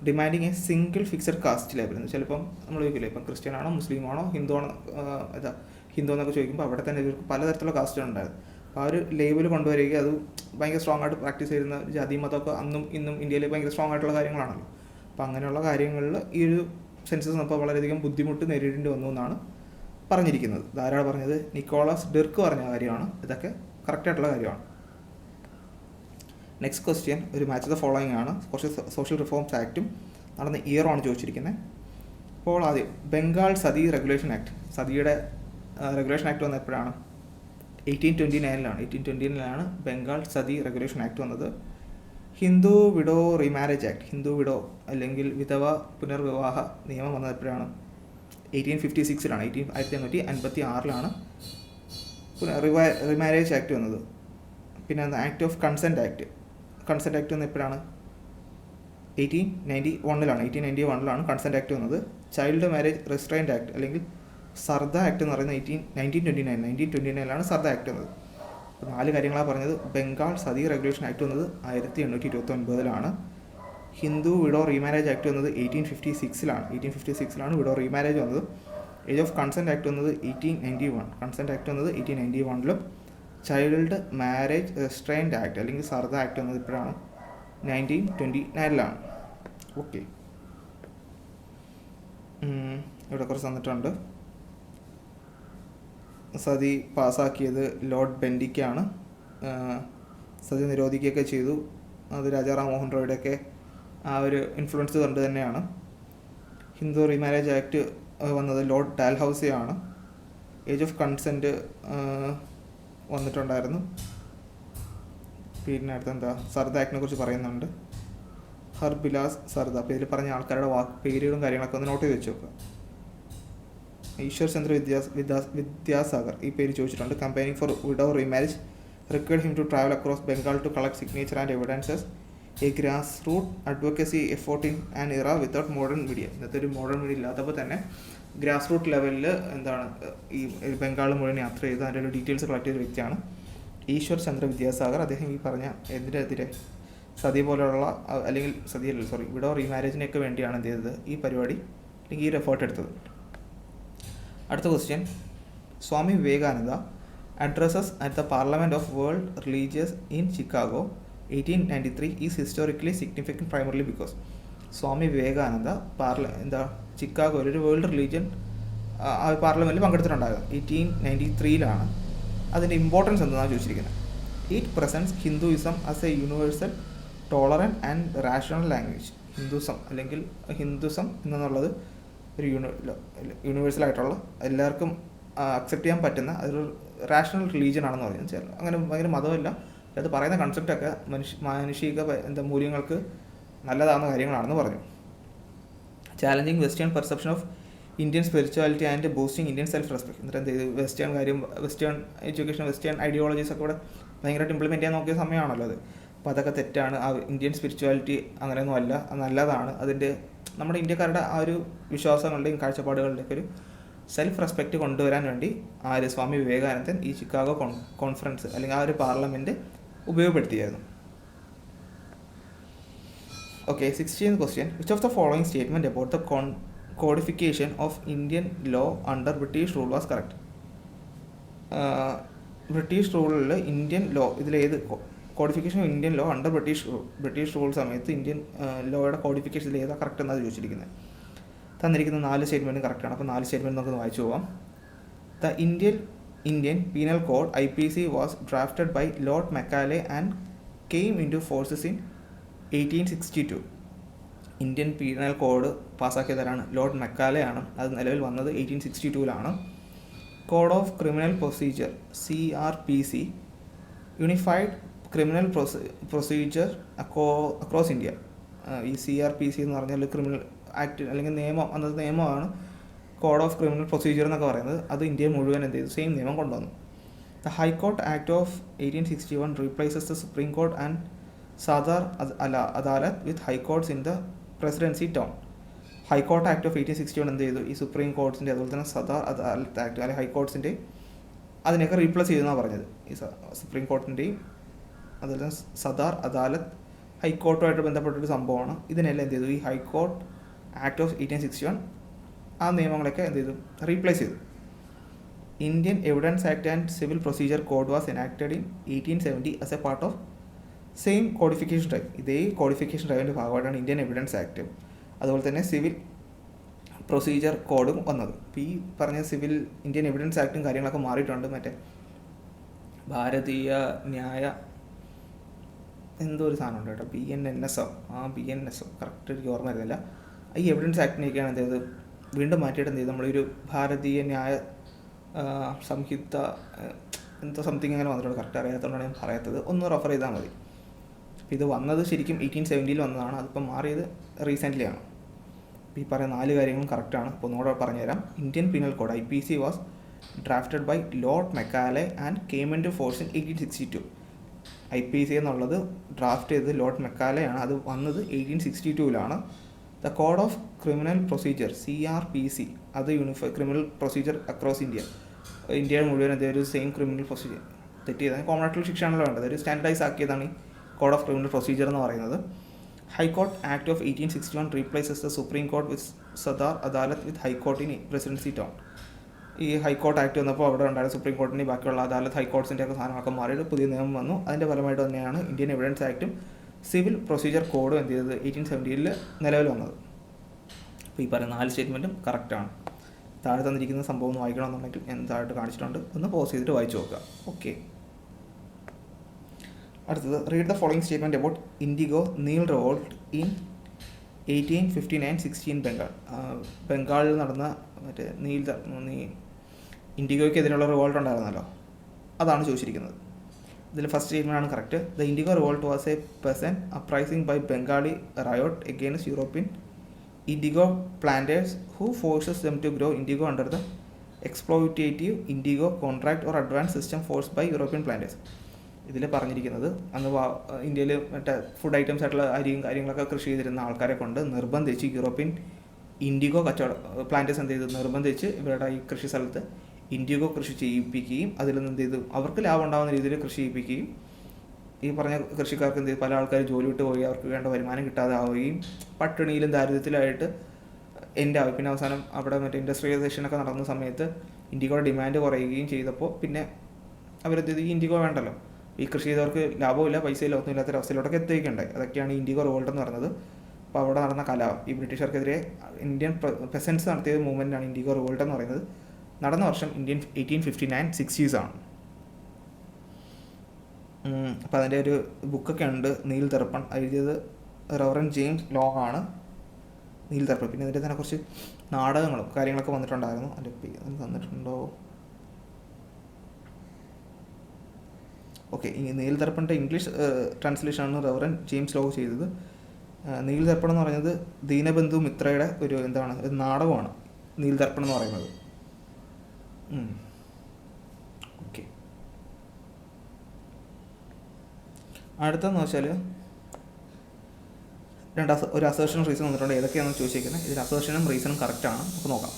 Demanding a single fixed caste label. ചിലപ്പം നമ്മൾ ചോദിക്കില്ലേ, ഇപ്പം ക്രിസ്ത്യൻ ആണോ, മുസ്ലിം ആണോ, ഹിന്ദു ആണോ, ഹിന്ദു എന്നൊക്കെ ചോദിക്കുമ്പോൾ അവിടെ തന്നെ ഇവർക്ക് പലതരത്തിലുള്ള കാസ്റ്റുകളുണ്ടായിരുന്നു. അപ്പോൾ ആ ഒരു ലേബൽ കൊണ്ടുവരിക, അത് ഭയങ്കര സ്ട്രോങ് ആയിട്ട് പ്രാക്ടീസ് ചെയ്യുന്ന ജാതി മതമൊക്കെ അന്നും ഇന്നും ഇന്ത്യയിൽ ഭയങ്കര സ്ട്രോങ് ആയിട്ടുള്ള കാര്യങ്ങളാണല്ലോ. അപ്പോൾ അങ്ങനെയുള്ള കാര്യങ്ങളിൽ ഈ ഒരു സെൻസസ് അപ്പോൾ വളരെയധികം ബുദ്ധിമുട്ട് നേരിടേണ്ടി വന്നു എന്നാണ് പറഞ്ഞിരിക്കുന്നത്. ധാരാളം പറഞ്ഞത് നിക്കോളാസ് ഡെർക്ക് പറഞ്ഞ കാര്യമാണ്. ഇതൊക്കെ കറക്റ്റായിട്ടുള്ള കാര്യമാണ്. നെക്സ്റ്റ് ക്വസ്റ്റ്യൻ ഒരു മാച്ച് ദ ഫോളോയിങ് ആണ്. കുറച്ച് സോഷ്യൽ റിഫോംസ് ആക്റ്റും നടന്ന ഇയറാണ് ചോദിച്ചിരിക്കുന്നത്. അപ്പോൾ ആദ്യം ബംഗാൾ സതി റെഗുലേഷൻ ആക്ട്. സതിയുടെ റെഗുലേഷൻ ആക്ട് വന്നത് എപ്പോഴാണ്? 1829 1829 ബംഗാൾ സതി റെഗുലേഷൻ ആക്ട് വന്നത്. Hindu widow remarriage act, Hindu widow അല്ലെങ്കിൽ വിധവ പുനർവിവാഹ നിയമം വന്നത് എപ്പോഴാണ്? 1856 1856 റീമാരേജ് ആക്ട് വന്നത്. പിന്നെ ആക്ട് ഓഫ് കൺസെൻറ്റ് ആക്ട് വന്നത് എപ്പോഴാണ്? 1891 കൺസെൻറ്റ് ആക്ട് വന്നത്. ചൈൽഡ് മാരേജ് റെസ്ട്രെയിൻറ്റ് ആക്ട് അല്ലെങ്കിൽ സർദ ആക്ട് എന്ന് പറയുന്നത് 1929 സർദ ആക്ട് വന്നത്. അപ്പോൾ 4 കാര്യങ്ങളാണ് പറഞ്ഞത്. ബംഗാൾ സതി റെഗുലേഷൻ ആക്ട് വന്നത് 1829 ഹിന്ദു വിഡോ റീമാരേജ് ആക്ട് വന്നത് 1856 വിഡോ റീമാരേജ് വന്നത്. ഏജ് ഓഫ് കൺസെൻറ്റ് ആക്ട് വന്നത് 1891 ചൈൽഡ് മാരേജ് റെസ്ട്രെയിൻറ്റ് ആക്ട് അല്ലെങ്കിൽ സർദ ആക്ട് വന്നത് ഇപ്പോഴാണ്? 1929 ഓക്കെ, ഇവിടെ കുറച്ച് തന്നിട്ടുണ്ട്. സതി പാസ്സാക്കിയത് ലോർഡ് ബെൻഡിക്കാണ്. സതി നിരോധിക്കുകയൊക്കെ ചെയ്തു. അത് രാജാ റാം മോഹൻ റോയുടെയൊക്കെ ആ ഒരു ഇൻഫ്ലുവൻസ് കൊണ്ട് തന്നെയാണ്. ഹിന്ദു റീമാരേജ് ആക്ട് വന്നത് ലോർഡ് ഡാൽഹൗസിയാണ്. ഏജ് ഓഫ് കൺസെൻറ്റ് വന്നിട്ടുണ്ടായിരുന്നു. പിന്നെ അടുത്തെന്താ, സർദ ആക്ടിനെ കുറിച്ച് പറയുന്നുണ്ട്. ഹർബിലാസ് സർദ. അപ്പോൾ ഇതിൽ പറഞ്ഞ ആൾക്കാരുടെ പേരുകളും കാര്യങ്ങളൊക്കെ ഒന്ന് നോട്ട് ചെയ്ത് വെച്ച് നോക്കുക. ഈശ്വർ ചന്ദ്ര വിദ്യാസാഗർ ഈ പേര് ചോദിച്ചിട്ടുണ്ട്. Campaigning for widow remarriage required him to travel across Bengal to collect signature and evidences. A grass root advocacy effort in an era without modern media. ഇന്നത്തെ ഒരു മോഡേൺ മീഡിയ ഇല്ലാത്തപ്പോൾ തന്നെ ഗ്രാസ് റൂട്ട് ലെവലിൽ എന്താണ് ഈ ബംഗാൾ മുഴുവൻ യാത്ര ചെയ്ത് അതിൻ്റെ ഒരു ഡീറ്റെയിൽസ് കളക്ട് ചെയ്ത വ്യക്തിയാണ് ഈശ്വർ ചന്ദ്ര വിദ്യാസാഗർ. അദ്ദേഹം ഈ പറഞ്ഞ എന്തിനെതിരെ സതി പോലെയുള്ള അല്ലെങ്കിൽ വിഡോ റീമാരേജിനൊക്കെ വേണ്ടിയാണ് എന്ത് ചെയ്തത് ഈ പരിപാടി അല്ലെങ്കിൽ ഈ ഒരു എഫേർട്ട് എടുത്തത്. അടുത്ത question. Swami Vivekananda addresses at the parliament of world religious in Chicago 1893 is historically significant primarily because. Swami Vivekananda ചിക്കാഗോയിൽ ഒരു വേൾഡ് റിലീജിയൻ പാർലമെൻറ്റിൽ പങ്കെടുത്തിട്ടുണ്ടായിരുന്നു. 1893 അതിൻ്റെ ഇമ്പോർട്ടൻസ് എന്താണെന്ന് ചോദിച്ചിരിക്കുന്നത്. It presence Hinduism as A universal tolerant and rational language. Hinduism എന്നുള്ളത് ഒരു യൂണിവേഴ്സലായിട്ടുള്ള എല്ലാവർക്കും അക്സെപ്റ്റ് ചെയ്യാൻ പറ്റുന്ന അതൊരു റാഷണൽ റിലീജിയൻ ആണെന്ന് പറയുന്നത്. അങ്ങനെ ഭയങ്കര മതമല്ല, അത് പറയുന്ന കൺസെപ്റ്റൊക്കെ മാനുഷിക മൂല്യങ്ങൾക്ക് നല്ലതാകുന്ന കാര്യങ്ങളാണെന്ന് പറഞ്ഞു. Challenging western perception of Indian spirituality and boosting Indian self respect. എന്നിട്ട് എന്ത് ചെയ്തു? വെസ്റ്റേൺ എഡ്യൂക്കേഷൻ, വെസ്റ്റേൺ ഐഡിയോളജീസ് ഒക്കെ ഇവിടെ ഭയങ്കരമായിട്ട് ഇംപ്ലിമെൻറ്റ് ചെയ്യാൻ നോക്കിയ സമയമാണല്ലോ അത്. അപ്പോൾ അതൊക്കെ തെറ്റാണ്. ആ ഇന്ത്യൻ സ്പിരിച്വാലിറ്റി അങ്ങനെയൊന്നും അല്ല, അത് നല്ലതാണ്. അതിൻ്റെ നമ്മുടെ ഇന്ത്യക്കാരുടെ ആ ഒരു വിശ്വാസങ്ങളുടെയും കാഴ്ചപ്പാടുകളുടെയൊക്കെ ഒരു സെൽഫ് റെസ്പെക്റ്റ് കൊണ്ടുവരാൻ വേണ്ടി സ്വാമി വിവേകാനന്ദൻ ഈ ചിക്കാഗോ കോൺഫറൻസ് അല്ലെങ്കിൽ ആ ഒരു പാർലമെൻറ്റ് ഉപയോഗപ്പെടുത്തിയായിരുന്നു. Okay, 16th question. Which of the following statement about the codification of Indian law under British rule was correct? British റൂളിൽ ഇന്ത്യൻ ലോ, ഇതിലേത് codification of Indian law under British rule സമയത്ത് Indian ലോയുടെ കോഡിഫിക്കേഷനിൽ ഏതാ correct എന്നാണ് ചോദിച്ചിരിക്കുന്നത്. തന്നിരിക്കുന്ന 4 സ്റ്റേറ്റ്മെൻറ്റും കറക്റ്റാണ്. അപ്പോൾ 4 സ്റ്റേറ്റ്മെൻറ്റ് നമുക്ക് വായിച്ചു പോവാം. The Indian penal code IPC was drafted by lord Macaulay and came into forces in 1862. Indian penal code പാസ്സാക്കിയതാരാണ്? ലോർഡ് മെക്കാലെയാണ്. അത് നിലവിൽ വന്നത് 1862 code of criminal procedure CRPC unified criminal procedure across India. ഈ CRPC എന്ന് പറഞ്ഞാൽ criminal act അല്ലെങ്കിൽ നിയമം, അന്നത്തെ നിയമമാണ് കോഡ് ഓഫ് ക്രിമിനൽ പ്രൊസീജിയർ എന്നൊക്കെ പറയുന്നത്. അത് ഇന്ത്യ മുഴുവൻ എന്ത് ചെയ്തു? സെയിം നിയമം കൊണ്ടുവന്നു. The high court act of 1861 replaces the supreme court and Sadar Adalat with high courts in the presidency town. High court act of 1861 എന്ത് ചെയ്തു? ഈ സുപ്രീം കോർട്ട്സിൻ്റെ അതുപോലെ തന്നെ സദാർ അദാലത്ത് ആക്ട് അല്ലെങ്കിൽ ഹൈക്കോർട്ട്സിൻ്റെ അതിനെയൊക്കെ റീപ്ലേസ് ചെയ്തെന്നാണ് പറഞ്ഞത്. ഈ സുപ്രീം കോർട്ടിൻ്റെയും അതുപോലെ തന്നെ സദാർ അദാലത്ത് ഹൈക്കോർട്ടുമായിട്ട് ബന്ധപ്പെട്ടൊരു സംഭവമാണ്. ഇതിനെല്ലാം എന്ത് ചെയ്തു? ഈ ഹൈക്കോർട്ട് ആക്ട് ഓഫ് 1861 ആ നിയമങ്ങളൊക്കെ എന്ത് ചെയ്തു? റീപ്ലേസ് ചെയ്തു. Indian evidence act and civil procedure code was enacted in 1870 as A part of same codification drive. ഇതേ കോഡിഫിക്കേഷൻ ഡ്രൈവിൻ്റെ ഭാഗമായിട്ടാണ് ഇന്ത്യൻ എവിഡൻസ് ആക്ട് അതുപോലെ തന്നെ സിവിൽ പ്രൊസീജിയർ കോഡും വന്നത്. ഇപ്പോൾ ഈ പറഞ്ഞ ഇന്ത്യൻ എവിഡൻസ് ആക്ടും കാര്യങ്ങളൊക്കെ മാറിയിട്ടുണ്ട്. മറ്റേ ഭാരതീയ ന്യായ എന്തോ ഒരു സാധനം ഉണ്ട് കേട്ടോ, BNSO കറക്റ്റ് എനിക്ക് ഓർമ്മ വരുന്നില്ല. ഈ എവിഡൻസ് ആക്ടിനെയൊക്കെയാണ് എന്ത് ചെയ്തത്? വീണ്ടും മാറ്റിയിട്ട് എന്ത് ചെയ്തു? നമ്മളൊരു ഭാരതീയ ന്യായ സംഹിത എന്തോ സംതിങ് അങ്ങനെ വന്നിട്ടുണ്ട്. കറക്റ്റ് അറിയാത്തതുകൊണ്ടാണ് ഞാൻ പറയാത്തത്. ഒന്ന് റെഫർ ചെയ്താൽ മതി. ഇത് വന്നത് ശരിക്കും 1870 വന്നതാണ്. അതിപ്പോൾ മാറിയത് റീസെൻ്റ്ലി ആണ്. ഈ പറയുന്ന 4 കാര്യങ്ങളും കറക്റ്റാണ്. അപ്പോൾ ഒന്നുകൂടെ പറഞ്ഞുതരാം. Indian penal code IPC was drafted by lord Macaulay and came into force in 1862. IPC എന്നുള്ളത് ഡ്രാഫ്റ്റ് ചെയ്തത് ലോർഡ് മെക്കാലെയാണ്. അത് വന്നത് 1862 the code of criminal procedure CRPC അത് യൂണിഫൈഡ് ക്രിമിനൽ പ്രൊസീജിയർ അക്രോസ് ഇന്ത്യയുടെ മുഴുവൻ ഒരു സെയിം ക്രിമിനൽ പ്രൊസീജിയർ തെറ്റ് ചെയ്താൽ കോമൺ ആയിട്ടുള്ള ശിക്ഷയാണല്ലോ വേണ്ടത്. ഒരു സ്റ്റാൻഡർഡൈസ് ആക്കിയതാണ് ഈ കോഡ് ഓഫ് ക്രിമിനൽ പ്രൊസീജിയർ എന്ന് പറയുന്നത്. High court act of 1861 replaces the supreme court with Sadar Adalat with high court in presidency town. ഈ ഹൈക്കോർട്ട് ആക്ട് വന്നപ്പോൾ അവിടെ ഉണ്ടായിരുന്ന സുപ്രീം കോർട്ടിൻ്റെ ബാക്കിയുള്ള അദാലത്ത് ഹൈക്കോർട്ട്സിൻ്റെ ഒക്കെ സാധനങ്ങളൊക്കെ മാറിയിട്ട് പുതിയ നിയമം വന്നു. അതിൻ്റെ ഫലമായിട്ട് തന്നെയാണ് ഇന്ത്യൻ എവിഡൻസ് ആക്ടും സിവിൽ പ്രൊസീജിയർ കോഡും എന്ത് ചെയ്തത്? 1870 നിലവിൽ വന്നത്. അപ്പോൾ ഈ പറയുന്ന 4 സ്റ്റേറ്റ്മെൻറ്റും കറക്റ്റാണ്. താഴെ തന്നിരിക്കുന്ന സംഭവം ഒന്ന് വായിക്കണമെന്നുണ്ടെങ്കിൽ ഞാൻ താഴോട്ട് കാണിച്ചിട്ടുണ്ട്. ഒന്ന് പോസ് ചെയ്തിട്ട് വായിച്ചു നോക്കുക. ഓക്കെ, അടുത്തത് read the following statement about indigo Neel revolt in 1859-16 ബംഗാളിൽ നടന്ന മറ്റേ ഇൻഡിഗോയ്ക്കെതിരെയുള്ള റിവോൾട്ട് ഉണ്ടായിരുന്നല്ലോ, അതാണ് ചോദിച്ചിരിക്കുന്നത്. ഇതിൽ ഫസ്റ്റ് സ്റ്റേറ്റ്മെൻ്റ് ആണ് correct. The indigo revolt was a peasant uprising by Bengali ryot against European indigo planters who forces them to grow indigo under the exploitative indigo contract or advance system forced by European planters. ഇതിൽ പറഞ്ഞിരിക്കുന്നത് അന്ന് ഇന്ത്യയിൽ മറ്റേ food items ആയിട്ടുള്ള അരിയും കാര്യങ്ങളൊക്കെ കൃഷി ചെയ്തിരുന്ന ആൾക്കാരെ കൊണ്ട് നിർബന്ധിച്ച് യൂറോപ്യൻ ഇൻഡിഗോ പ്ലാന്റേഴ്സ് എന്ത് ചെയ്തു? നിർബന്ധിച്ച് ഇവരുടെ ഈ കൃഷി സ്ഥലത്ത് ഇൻഡിഗോ കൃഷി ചെയ്യിപ്പിക്കുകയും അതിൽ നിന്ന് എന്ത് ചെയ്തു? അവർക്ക് ലാഭം ഉണ്ടാകുന്ന രീതിയിൽ കൃഷി ചെയ്യിപ്പിക്കുകയും ഈ പറഞ്ഞ കൃഷിക്കാർക്ക് എന്ത് ചെയ്തു? പല ആൾക്കാർ ജോലി വിട്ട് പോയി അവർക്ക് വേണ്ട വരുമാനം കിട്ടാതെ ആവുകയും പട്ടിണിയിലും ദാരിദ്ര്യത്തിലായിട്ട് ആവും. പിന്നെ അവസാനം അവിടെ മറ്റേ ഇൻഡസ്ട്രിയലൈസേഷനൊക്കെ നടന്ന സമയത്ത് ഇൻഡിഗോയുടെ ഡിമാൻഡ് കുറയുകയും ചെയ്തപ്പോൾ പിന്നെ അവരെന്ത് ചെയ്തു? ഈ ഇൻഡിഗോ വേണ്ടല്ലോ, ഈ കൃഷി ചെയ്തവർക്ക് ലാഭമില്ല, പൈസയില്ല, ഒന്നും ഇല്ലാത്തൊരവസ്ഥയിലോട്ടൊക്കെ എത്തിക്കുകയുണ്ടായി. അതൊക്കെയാണ് ഇൻഡിഗോ റിവോൾട്ട് എന്ന് പറയുന്നത്. അപ്പോൾ അവിടെ നടന്ന കലാപം, ഈ ബ്രിട്ടീഷുകാർക്കെതിരെ ഇന്ത്യൻ പെസൻസ് നടത്തിയ മൂവ്മെൻറ്റാണ് ഇൻഡിഗോ റിവോൾട്ട് എന്ന് പറയുന്നത്. നടന്ന വർഷം 1859-60s ആണ്. അപ്പോൾ അതിൻ്റെ ഒരു ബുക്കൊക്കെ ഉണ്ട്, നീൽ ദർപ്പൺ, എഴുതിയത് റവറൻ ജെയിംസ് ലോങ് ആണ്. നീൽ ദർപ്പൺ. പിന്നെ ഇതിൻ്റെ തന്നെ കുറച്ച് നാടകങ്ങളും കാര്യങ്ങളൊക്കെ വന്നിട്ടുണ്ടായിരുന്നു. അതിൻ്റെ തന്നിട്ടുണ്ടോ? ഓക്കെ, ഈ നീൽ ദർപ്പണിൻ്റെ ഇംഗ്ലീഷ് ട്രാൻസ്ലേഷനാണ് റവറൻ ജെയിംസ് ലോങ് ചെയ്തത്. നീൽ ദർപ്പൺ എന്ന് പറയുന്നത് ദീനബന്ധു മിത്രയുടെ ഒരു ഒരു നാടകമാണ് നീൽ ദർപ്പൺ എന്ന് പറയുന്നത്. ഓക്കെ, അടുത്തെന്ന് വെച്ചാൽ ഒരു അസേർഷൻ റീസൺ വന്നിട്ടുണ്ട്. ഏതൊക്കെയാണെന്ന് ചോദിച്ചിരിക്കുന്നത്. ഇതിൽ അസേർഷനും റീസണും കറക്റ്റാണ്. നമുക്ക് നോക്കാം.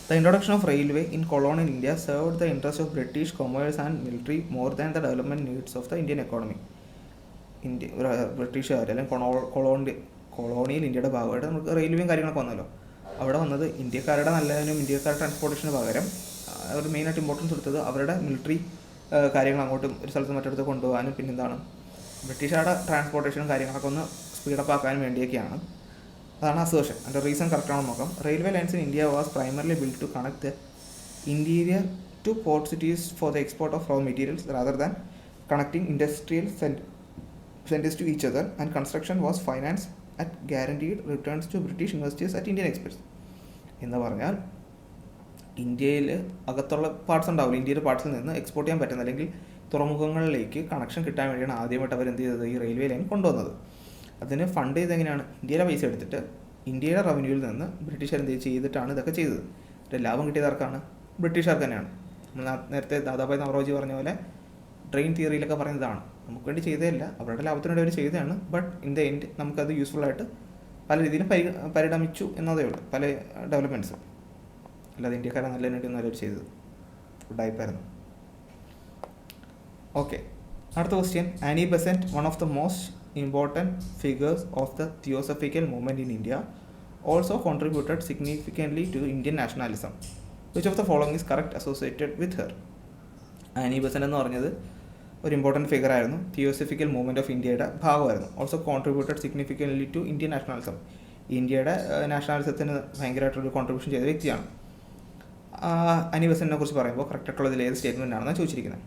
The introduction of railway in colonial India served the interest of British commerce and military more than the development needs of the Indian economy. ബ്രിട്ടീഷുകാർ അല്ലെങ്കിൽ കൊളോണിയൽ ഇന്ത്യയുടെ ഭാഗമായിട്ട് നമുക്ക് റെയിൽവേയും കാര്യങ്ങളൊക്കെ വന്നല്ലോ. അവിടെ വന്നത് ഇന്ത്യക്കാരുടെ നല്ലതിനും ഇന്ത്യക്കാരുടെ ട്രാൻസ്പോർട്ടേഷന് പകരം അവർ മെയിനായിട്ട് ഇമ്പോർട്ടൻസ് കൊടുത്തത് അവരുടെ മിലിറ്ററി കാര്യങ്ങൾ അങ്ങോട്ടും ഒരു സ്ഥലത്ത് മറ്റടുത്ത് കൊണ്ടുപോകാനും പിന്നെന്താണ് ബ്രിട്ടീഷുകാരുടെ ട്രാൻസ്പോർട്ടേഷനും കാര്യങ്ങളൊക്കെ ഒന്ന് സ്പീഡപ്പ് ആക്കാനും വേണ്ടിയൊക്കെയാണ്. അതാണ് അസേർഷൻ. അതിൻ്റെ റീസൺ കറക്റ്റാണെന്ന് നോക്കാം. Railway lines in India was primarily build to connect the interior to port cities for the export of raw materials rather than connecting industrial centers to each other, and construction was financed at guaranteed returns to British investors at Indian expense. എന്ന് പറഞ്ഞാൽ ഇന്ത്യയിൽ അകത്തുള്ള parts ഉണ്ടാവില്ല, ഇന്ത്യയുടെ പാർട്സിൽ നിന്ന് export ചെയ്യാൻ പറ്റുന്ന അല്ലെങ്കിൽ തുറമുഖങ്ങളിലേക്ക് കണക്ഷൻ കിട്ടാൻ വേണ്ടിയാണ് ആദ്യമായിട്ട് അവർ എന്ത് ചെയ്തത്, ഈ റെയിൽവേ ലൈൻ കൊണ്ടുവന്നത്. അതിന് ഫണ്ട് ചെയ്ത് എങ്ങനെയാണ്, ഇന്ത്യയിലെ പൈസ എടുത്തിട്ട് ഇന്ത്യയുടെ റവന്യൂവിൽ നിന്ന് ബ്രിട്ടീഷുകാർ എന്ത് ചെയ്തിട്ടാണ് ഇതൊക്കെ ചെയ്തത്. ലാഭം കിട്ടിയത് ആർക്കാണ്, ബ്രിട്ടീഷുകാർക്ക് തന്നെയാണ്. നമ്മൾ നേരത്തെ ദാദാഭായ് നവറോജി പറഞ്ഞ പോലെ ട്രെയിൻ തിയറിയിലൊക്കെ പറയുന്നതാണ്, നമുക്ക് വേണ്ടി ചെയ്തതല്ല, അവരുടെ ലാഭത്തിന് വേണ്ടി അവർ ചെയ്തതാണ്. ബട്ട് ഇൻ ദ എൻഡ് നമുക്കത് യൂസ്ഫുള്ളായിട്ട് പല രീതിയിലും പരിണമിച്ചു എന്നതേ ഉള്ളൂ, പല ഡെവലപ്മെൻറ്റ്സും. അല്ലാതെ ഇന്ത്യക്കാരെ നല്ലതിന് വേണ്ടി ഒന്നും അവർ ചെയ്തത് ഉഡായിപ്പായിരുന്നു. ഓക്കെ, അടുത്ത question. Annie Besant, one of the most important figures of the theosophical movement in India, also contributed significantly to Indian nationalism. Which of the following is correct associated with her? Annie Besant എന്ന് പറഞ്ഞത് ഒരു important figure ആയിരുന്നു, theosophical movement of ഇന്ത്യയുടെ ഭാഗമായിരുന്നു. Also contributed significantly to Indian nationalism. ഇന്ത്യയുടെ നാഷണാലിസത്തിന് ഭയങ്കരമായിട്ടൊരു contribution ചെയ്ത വ്യക്തിയാണ്. ആനി ബെസന്റിനെ കുറിച്ച് പറയുമ്പോൾ കറക്റ്റായിട്ടുള്ളതിൽ ഏത് സ്റ്റേറ്റ്മെൻ്റ് ആണെന്ന് ചോദിച്ചിരിക്കുന്നത്.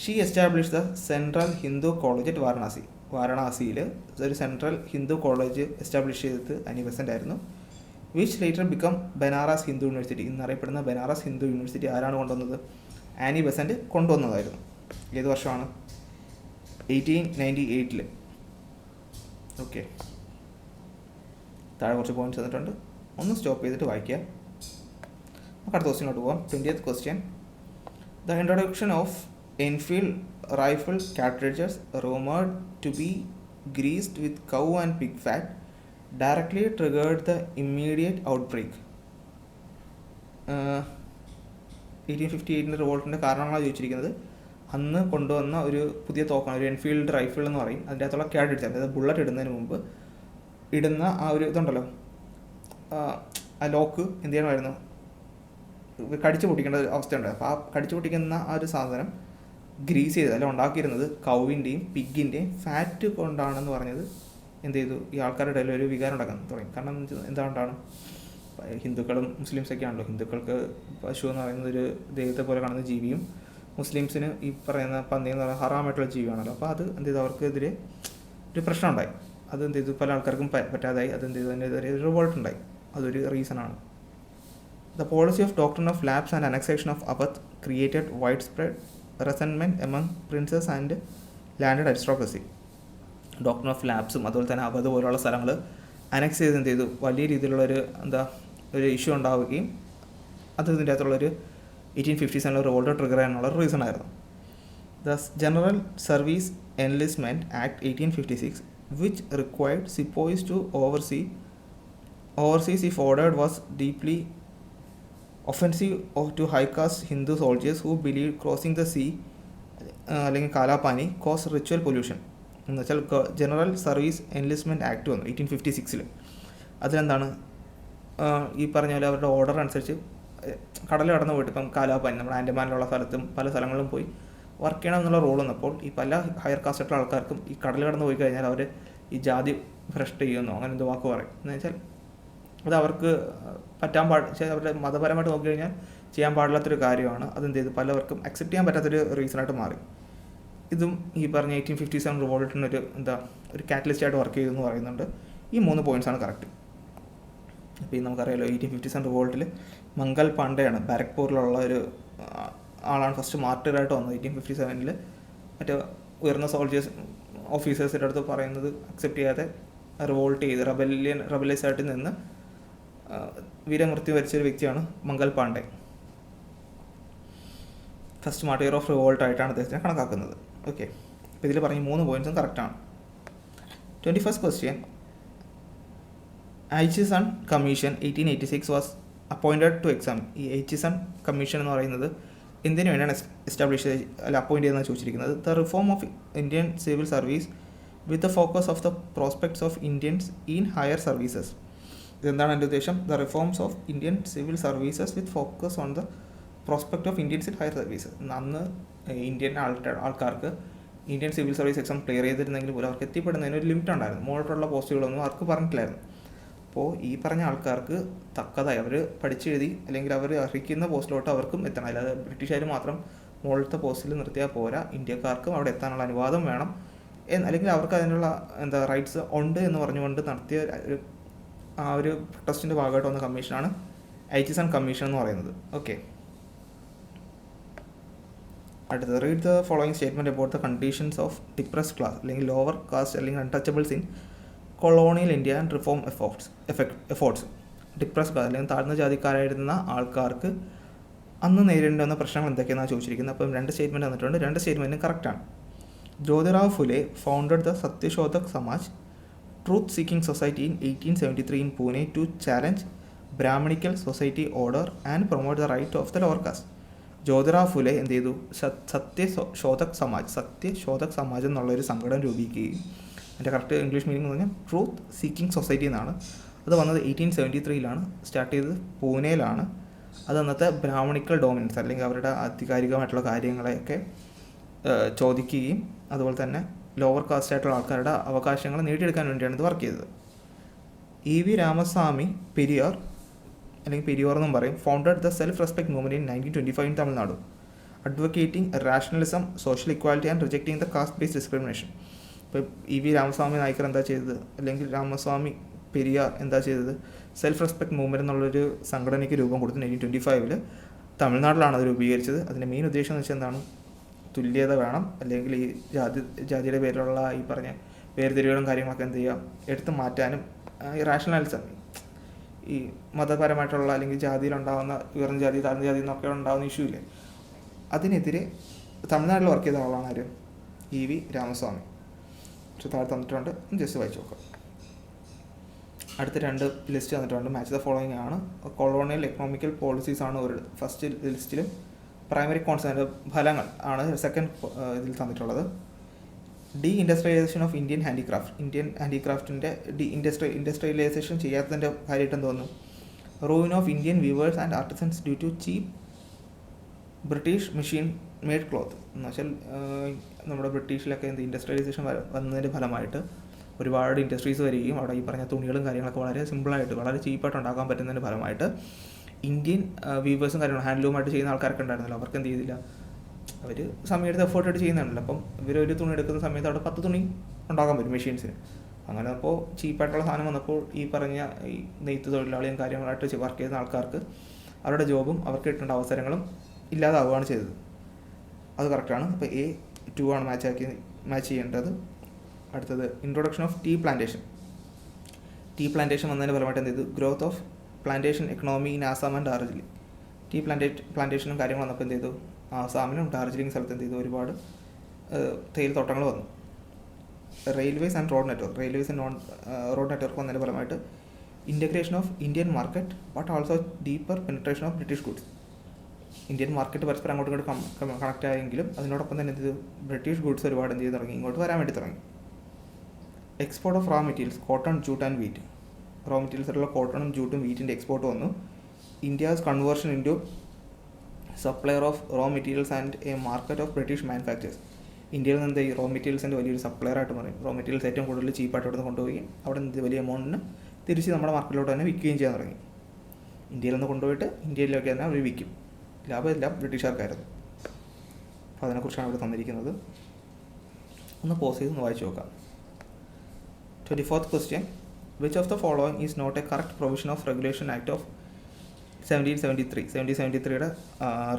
She establish the central Hindu college at Varanasi. വാരണാസിയിൽ ഒരു സെൻട്രൽ ഹിന്ദു കോളേജ് എസ്റ്റാബ്ലിഷ് ചെയ്തത് ആനി ബെസന്റ് ആയിരുന്നു. Which later become Banaras Hindu university. ഇന്നറിയപ്പെടുന്ന ബനാറസ് ഹിന്ദു യൂണിവേഴ്സിറ്റി ആരാണ് കൊണ്ടുവന്നത്? ആനി ബെസന്റ് കൊണ്ടുവന്നതായിരുന്നു. ഏത് വർഷമാണ്? 1898. ഓക്കെ, താഴെ കുറച്ച് പോയിന്റ്സ് തന്നിട്ടുണ്ട്, ഒന്ന് സ്റ്റോപ്പ് ചെയ്തിട്ട് വായിക്കുക. നമുക്ക് അടുത്ത ക്വസ്റ്റ്യനോട്ട് പോകാം. 20th question. The introduction of Enfield rifle cartridges rumored to be greased with cow and pig fat directly triggered the immediate outbreak. 1858 റിവോൾട്ടിൻ്റെ കാരണങ്ങളാണ് ചോദിച്ചിരിക്കുന്നത്. അന്ന് കൊണ്ടുവന്ന ഒരു പുതിയ തോക്കാണ്, ഒരു എൻഫീൽഡ് റൈഫിൾ എന്ന് പറയും. അതിൻ്റെ അകത്തുള്ള കാർട്രിഡ്ജ്, അതായത് ബുള്ളറ്റ് ഇടുന്നതിന് മുമ്പ് ഇടുന്ന ആ ഒരു ഇതുണ്ടല്ലോ, ആ ലോക്ക് എന്ത് ചെയ്യണമായിരുന്നു, കടിച്ചു പൊട്ടിക്കേണ്ട ഒരു അവസ്ഥയുണ്ട്. അപ്പോൾ ആ കടിച്ചു പൊട്ടിക്കുന്ന ആ ഒരു സാധനം ഗ്രീസ് ചെയ്ത് അല്ല ഉണ്ടാക്കിയിരുന്നത് കൗവിൻ്റെയും പിഗിൻ്റെയും ഫാറ്റ് കൊണ്ടാണെന്ന് പറഞ്ഞത് എന്ത് ചെയ്തു, ഈ ആൾക്കാരുടെ ഇടയിൽ ഒരു വികാരം ഉണ്ടാക്കാൻ തുടങ്ങി. കാരണം എന്തുകൊണ്ടാണ്, ഹിന്ദുക്കളും മുസ്ലിംസൊക്കെ ആണല്ലോ. ഹിന്ദുക്കൾക്ക് പശു എന്ന് പറയുന്നത് ഒരു ദൈവത്തെ പോലെ കാണുന്ന ജീവിയും, മുസ്ലിംസിന് ഈ പറയുന്ന പന്നി എന്ന് പറയുന്ന ഹറാമായിട്ടുള്ള ജീവിയാണല്ലോ. അപ്പോൾ അത് എന്ത് ചെയ്തു, അവർക്കെതിരെ ഒരു പ്രശ്നം ഉണ്ടായി. അത് എന്ത് ചെയ്തു, പല ആൾക്കാർക്കും പറ്റാതായി. അത് എന്ത് ചെയ്തു, അതിനെതിരെ ഒരു റിവോൾട്ട് ഉണ്ടായി. അതൊരു റീസണാണ്. The policy of doctrine of lapse and annexation of Awadh created widespread resentment among princes and landed aristocracy. Doctrine of ലാപ്സും അതുപോലെ തന്നെ അവധ് പോലുള്ള സ്ഥലങ്ങൾ അനക്സ് ചെയ്ത് എന്ത് ചെയ്തു, വലിയ രീതിയിലുള്ളൊരു ഒരു ഇഷ്യൂ ഉണ്ടാവുകയും അത് ഇതിൻ്റെ അകത്തുള്ളൊരു 1857 റിവോൾട്ട് ട്രിഗർ ചെയ്യാനുള്ള റീസൺ ആയിരുന്നു. The general service enlistment act 1856 which required sepoys to overseas if ordered was deeply offensive to high caste Hindu soldiers who believed crossing the sea അല്ലെങ്കിൽ കാലാപാനി കോസ് റിച്വൽ പൊല്യൂഷൻ. എന്ന് വെച്ചാൽ general service enlistment act വന്നു 1856. അതിലെന്താണ്, ഈ പറഞ്ഞ പോലെ അവരുടെ order അനുസരിച്ച് കടൽ കടന്ന് പോയിട്ട് ഇപ്പം കാലാപാനി നമ്മുടെ ആൻഡമാനിലുള്ള സ്ഥലത്തും പല സ്ഥലങ്ങളിലും പോയി വർക്ക് ചെയ്യണം എന്നുള്ള റോൾ വന്നപ്പോൾ ഈ പല ഹയർ കാസ്റ്റായിട്ടുള്ള ആൾക്കാർക്കും ഈ കടൽ കടന്ന് പോയി കഴിഞ്ഞാൽ അവർ ഈ ജാതി ഭ്രഷ്ട് ചെയ്യുന്നു, അങ്ങനെ എന്ത് വാക്ക് പറയും. എന്ന് വെച്ചാൽ അത് അവർക്ക് അവരുടെ മതപരമായിട്ട് നോക്കിക്കഴിഞ്ഞാൽ ചെയ്യാൻ പാടില്ലാത്തൊരു കാര്യമാണ്. അതെന്ത് ചെയ്തു, പലവർക്കും അക്സെപ്റ്റ് ചെയ്യാൻ പറ്റാത്തൊരു റീസണായിട്ട് മാറി. ഇതും ഈ പറഞ്ഞ 1857 റിവോൾട്ടിനൊരു ഒരു കാറ്റലിസ്റ്റായിട്ട് വർക്ക് ചെയ്തു എന്ന് പറയുന്നുണ്ട്. ഈ 3 പോയിൻറ്റ്സാണ് കറക്റ്റ്. അപ്പോൾ നമുക്കറിയാലോ 1857 റിവോൾട്ടിൽ മംഗൽ പാണ്ഡെയാണ്, ബാരക്പൂരിലുള്ള ഒരു ആളാണ് ഫസ്റ്റ് മാർട്ടിറായിട്ട് വന്നത്. 1857 മറ്റേ ഉയർന്ന സോൾജേഴ്സ് ഓഫീസേഴ്സിൻ്റെ അടുത്ത് പറയുന്നത് അക്സെപ്റ്റ് ചെയ്യാതെ റിവോൾട്ട് ചെയ്ത് റബലൈസായിട്ട് നിന്ന് വീരമൃത്യു വരിച്ചൊരു വ്യക്തിയാണ് Mangal Pandey. First martyr of revolt ആയിട്ടാണ് അദ്ദേഹത്തിനെ കണക്കാക്കുന്നത്. ഓക്കെ, അപ്പോൾ ഇതിൽ പറഞ്ഞ 3 പോയിൻറ്റ്സും കറക്റ്റാണ്. 21st question. Aichisan Commission 1886 was appointed two exam. ഈ എച്ചിസൺ കമ്മീഷൻ എന്ന് പറയുന്നത് എന്തിനു വേണ്ടിയാണ് എസ്റ്റാബ്ലിഷ് അല്ല അപ്പോയിൻറ്റ് ചെയ്യുന്നത് ചോദിച്ചിരിക്കുന്നത്. The reform of Indian civil service with the focus of the prospects of Indians in higher services. ഇതെന്താണ് എൻ്റെ ഉദ്ദേശം? The reforms of Indian civil services with focus on the prospect of Indians in higher services. അന്ന് Indian ആൾക്കാർക്ക് Indian civil service exam clear ചെയ്തിരുന്നെങ്കിൽ പോലും അവർക്ക് എത്തിപ്പെടുന്നതിന് ഒരു limit ഉണ്ടായിരുന്നു. മുകളിലുള്ള പോസ്റ്റുകളൊന്നും അവർക്ക് പറഞ്ഞിട്ടില്ലായിരുന്നു. അപ്പോൾ ഈ പറഞ്ഞ ആൾക്കാർക്ക് തക്കതായി അവർ പഠിച്ചെഴുതി അല്ലെങ്കിൽ അവർ അർഹിക്കുന്ന പോസ്റ്റിലോട്ട് അവർക്കും എത്തണം. അല്ലാതെ ബ്രിട്ടീഷുകാർ മാത്രം മുകളിലത്തെ പോസ്റ്റിൽ നിർത്തിയാൽ പോരാ, ഇന്ത്യക്കാർക്കും അവിടെ എത്താനുള്ള അനുവാദം വേണം, അല്ലെങ്കിൽ അവർക്ക് അതിനുള്ള റൈറ്റ്സ് ഉണ്ട് എന്ന് പറഞ്ഞുകൊണ്ട് നടത്തിയ ഒരു പ്രൊട്ടസ്റ്റിൻ്റെ ഭാഗമായിട്ട് വന്ന കമ്മീഷനാണ് എച്ചിസൺ കമ്മീഷൻ എന്ന് പറയുന്നത്. ഓക്കെ, അടുത്തത് read the following statement about the conditions of depressed class അല്ലെങ്കിൽ ലോവർ കാസ്റ്റ് അല്ലെങ്കിൽ untouchables in colonial India and reform efforts. Depressed class അല്ലെങ്കിൽ താഴ്ന്ന ജാതിക്കാരായിരുന്ന ആൾക്കാർക്ക് അന്ന് നേരിടേണ്ടി വന്ന പ്രശ്നങ്ങൾ എന്തൊക്കെയാണെന്നാണ് ചോദിച്ചിരിക്കുന്നത്. അപ്പം 2 സ്റ്റേറ്റ്മെൻറ്റ് തന്നിട്ടുണ്ട്. 2 സ്റ്റേറ്റ്മെൻറ്റും കറക്റ്റാണ്. Jyotirao Phule founded the Satyashodhak Samaj truth seeking society in 1873 in Pune to challenge Brahminical society order and promote the right of the lower caste. Jyotirao Phule എന്ത് ചെയ്തു? സത്യശോധക് സമാജ് എന്നുള്ളൊരു സംഘടന രൂപീകരിക്കുകയും അതിൻ്റെ കറക്റ്റ് ഇംഗ്ലീഷ് മീനിങ് എന്ന് പറഞ്ഞാൽ ട്രൂത്ത് സീക്കിംഗ് സൊസൈറ്റി എന്നാണ്. അത് വന്നത് 1873 സ്റ്റാർട്ട് ചെയ്തത് പൂനെയിലാണ്. അത് അന്നത്തെ ബ്രാഹ്മണിക്കൽ ഡോമിനൻസ് അല്ലെങ്കിൽ അവരുടെ ആധികാരികമായിട്ടുള്ള കാര്യങ്ങളെയൊക്കെ ചോദിക്കുകയും അതുപോലെ തന്നെ ലോവർ കാസ്റ്റ് ആയിട്ടുള്ള ആൾക്കാരുടെ അവകാശങ്ങൾ നേടിയെടുക്കാൻ വേണ്ടിയാണ് ഇത് വർക്ക് ചെയ്തത്. E.V. രാമസ്വാമി പെരിയാർ അല്ലെങ്കിൽ പെരിയോർ എന്നും പറയും founded the self respect movement in 1925 in Tamil Nadu, advocating rationalism, social equality and rejecting the caste based discrimination. ഇപ്പോൾ E.V. രാമസ്വാമി നായ്ക്കർ എന്താ ചെയ്തത്, അല്ലെങ്കിൽ രാമസ്വാമി പെരിയാർ എന്താ ചെയ്തത്? സെൽഫ് റെസ്പെക്ട് മൂവ്മെൻറ്റ് എന്നുള്ളൊരു സംഘടനയ്ക്ക് രൂപം കൊടുത്ത് 1925 തമിഴ്നാട്ടിലാണ് അത് രൂപീകരിച്ചത്. അതിൻ്റെ മെയിൻ ഉദ്ദേശം എന്ന് വെച്ചാൽ എന്താണ്? തുല്യത വേണം, അല്ലെങ്കിൽ ഈ ജാതിയുടെ പേരിലുള്ള ഈ പറഞ്ഞ വേർതിരിവുകളും കാര്യങ്ങളൊക്കെ എന്ത് ചെയ്യുക, എടുത്ത് മാറ്റാനും ഈ റാഷണലിസം, ഈ മതപരമായിട്ടുള്ള അല്ലെങ്കിൽ ജാതിയിലുണ്ടാകുന്ന ഉയർന്ന ജാതി താഴ്ന്ന ജാതി എന്നൊക്കെ ഉണ്ടാകുന്ന ഇഷ്യൂ ഇല്ലേ, അതിനെതിരെ തമിഴ്നാട്ടിൽ വർക്ക് ചെയ്ത ആളാണ് ആര്? E.V. രാമസ്വാമി. പക്ഷെ താഴെ തന്നിട്ടുണ്ട്, ജസ്റ്റ് വായിച്ചു നോക്കാം. അടുത്ത 2 ലിസ്റ്റ് തന്നിട്ടുണ്ട്. മാച്ച് ദ ഫോളോയിങ് ആണ്. കൊളോണിയൽ എക്കണോമിക്കൽ പോളിസീസ് ആണ് ഒരു ഫസ്റ്റ് ലിസ്റ്റിലും. പ്രൈമറി കോൺസെപ്റ്റ് ഫലങ്ങൾ ആണ് സെക്കൻഡ് ഇതിൽ തന്നിട്ടുള്ളത്. ഇൻഡസ്ട്രിയലൈസേഷൻ ഓഫ് ഇന്ത്യൻ ഹാൻഡിക്രാഫ്റ്റിൻ്റെ ഇൻഡസ്ട്രിയലൈസേഷൻ ചെയ്യാത്തതിൻ്റെ കാര്യമായിട്ട് എന്ത് തോന്നുന്നു? Ruin of Indian weavers and artisans due to cheap British machine made cloth. എന്ന് വെച്ചാൽ നമ്മുടെ ബ്രിട്ടീഷിലൊക്കെ ഇൻഡസ്ട്രിയലൈസേഷൻ വന്നതിൻ്റെ ഫലമായിട്ട് ഒരുപാട് ഇൻഡസ്ട്രീസ് വരികയും അവിടെ ഈ പറഞ്ഞ തുണികളും കാര്യങ്ങളൊക്കെ വളരെ സിമ്പിളായിട്ട് വളരെ ചീപ്പായിട്ട് ഉണ്ടാക്കാൻ പറ്റുന്നതിൻ്റെ ഫലമായിട്ട് ഇന്ത്യൻ വീവേഴ്സും കാര്യങ്ങളും ഹാൻഡ്ലൂമായിട്ട് ചെയ്യുന്ന ആൾക്കാരൊക്കെ ഉണ്ടായിരുന്നല്ലോ, അവർക്ക് എന്ത് ചെയ്തില്ല, അവർ സമയത്ത് എഫേർട്ടായിട്ട് ചെയ്യുന്നുണ്ടല്ലോ. അപ്പം ഇവരൊരു തുണി എടുക്കുന്ന സമയത്ത് അവിടെ 10 തുണി ഉണ്ടാക്കാൻ പറ്റും മെഷീൻസിന്. അങ്ങനെ അപ്പോൾ ചീപ്പായിട്ടുള്ള സാധനം വന്നപ്പോൾ ഈ പറഞ്ഞ ഈ നെയ്ത്ത് തൊഴിലാളിയും കാര്യങ്ങളായിട്ട് വർക്ക് ചെയ്യുന്ന ആൾക്കാർക്ക് അവരുടെ ജോബും അവർക്ക് കിട്ടേണ്ട അവസരങ്ങളും ഇല്ലാതാവുകയാണ് ചെയ്തത്. അത് കറക്റ്റാണ്. അപ്പോൾ A2 ആണ് മാച്ച് ചെയ്യേണ്ടത്. അടുത്തത് ഇൻട്രൊഡക്ഷൻ ഓഫ് ടീ പ്ലാന്റേഷൻ വന്നതിന് ഫലമായിട്ട് എന്ത് ചെയ്തു? Growth of plantation economy in Assam and Darjeeling. Tea പ്ലാന്റേഷനും കാര്യങ്ങൾ വന്നപ്പോൾ എന്ത് ചെയ്തു? ആസാമിനും ഡാർജിലിംഗ് സ്ഥലത്ത് എന്ത് ചെയ്തു? ഒരുപാട് തേയില തോട്ടങ്ങൾ വന്നു. റെയിൽവേസ് ആൻഡ് റോഡ് നെറ്റ്വർക്ക് വന്നതിൻ്റെ ഫലമായിട്ട് integration of Indian market but also deeper penetration of British goods. Indian market പരസ്പരം അങ്ങോട്ടും ഇങ്ങോട്ട് കണക്റ്റ് ആയെങ്കിലും അതിനോടൊപ്പം തന്നെ എന്ത് ചെയ്തു? ബ്രിട്ടീഷ് ഗുഡ്സ് ഒരുപാട് എന്ത് ചെയ്ത് തുടങ്ങി? ഇങ്ങോട്ട് വരാൻ വേണ്ടി തുടങ്ങി. Export of raw materials cotton, jute and wheat. Raw മെറ്റീരിയൽസിലുള്ള കോട്ടണും ജൂട്ടും വീറ്റിൻ്റെ എക്സ്പോർട്ട് വന്നു. India's conversion into supplier of raw materials and a market of British manufactures. ഇന്ത്യയിൽ നിന്ന് ഈ റോ മെറ്റീരിയൽസിൻ്റെ വലിയൊരു സപ്ലയർ ആയിട്ട് പറയും. റോ മെറ്റീരിയൽസ് ഏറ്റവും കൂടുതൽ ചീപ്പായിട്ട് അവിടെ നിന്ന് കൊണ്ടുപോവുകയും അവിടെ നിന്ന് വലിയ എമൗണ്ടിന് തിരിച്ച് നമ്മുടെ മാർക്കറ്റിലോട്ട് തന്നെ വിൽക്കുകയും ചെയ്യാൻ തുടങ്ങി. ഇന്ത്യയിൽ നിന്ന് കൊണ്ടുപോയിട്ട് ഇന്ത്യയിലൊക്കെ തന്നെ അവർ വിൽക്കും. ലാഭമെല്ലാം ബ്രിട്ടീഷുകാർക്കായിരുന്നു. അപ്പോൾ അതിനെക്കുറിച്ചാണ് ഇവിടെ തന്നിരിക്കുന്നത്. ഒന്ന് പോസ് ചെയ്ത് ഒന്ന് വായിച്ചു നോക്കാം. 24th question. Which of the following is not a correct provision of Regulation Act of 1773? 1773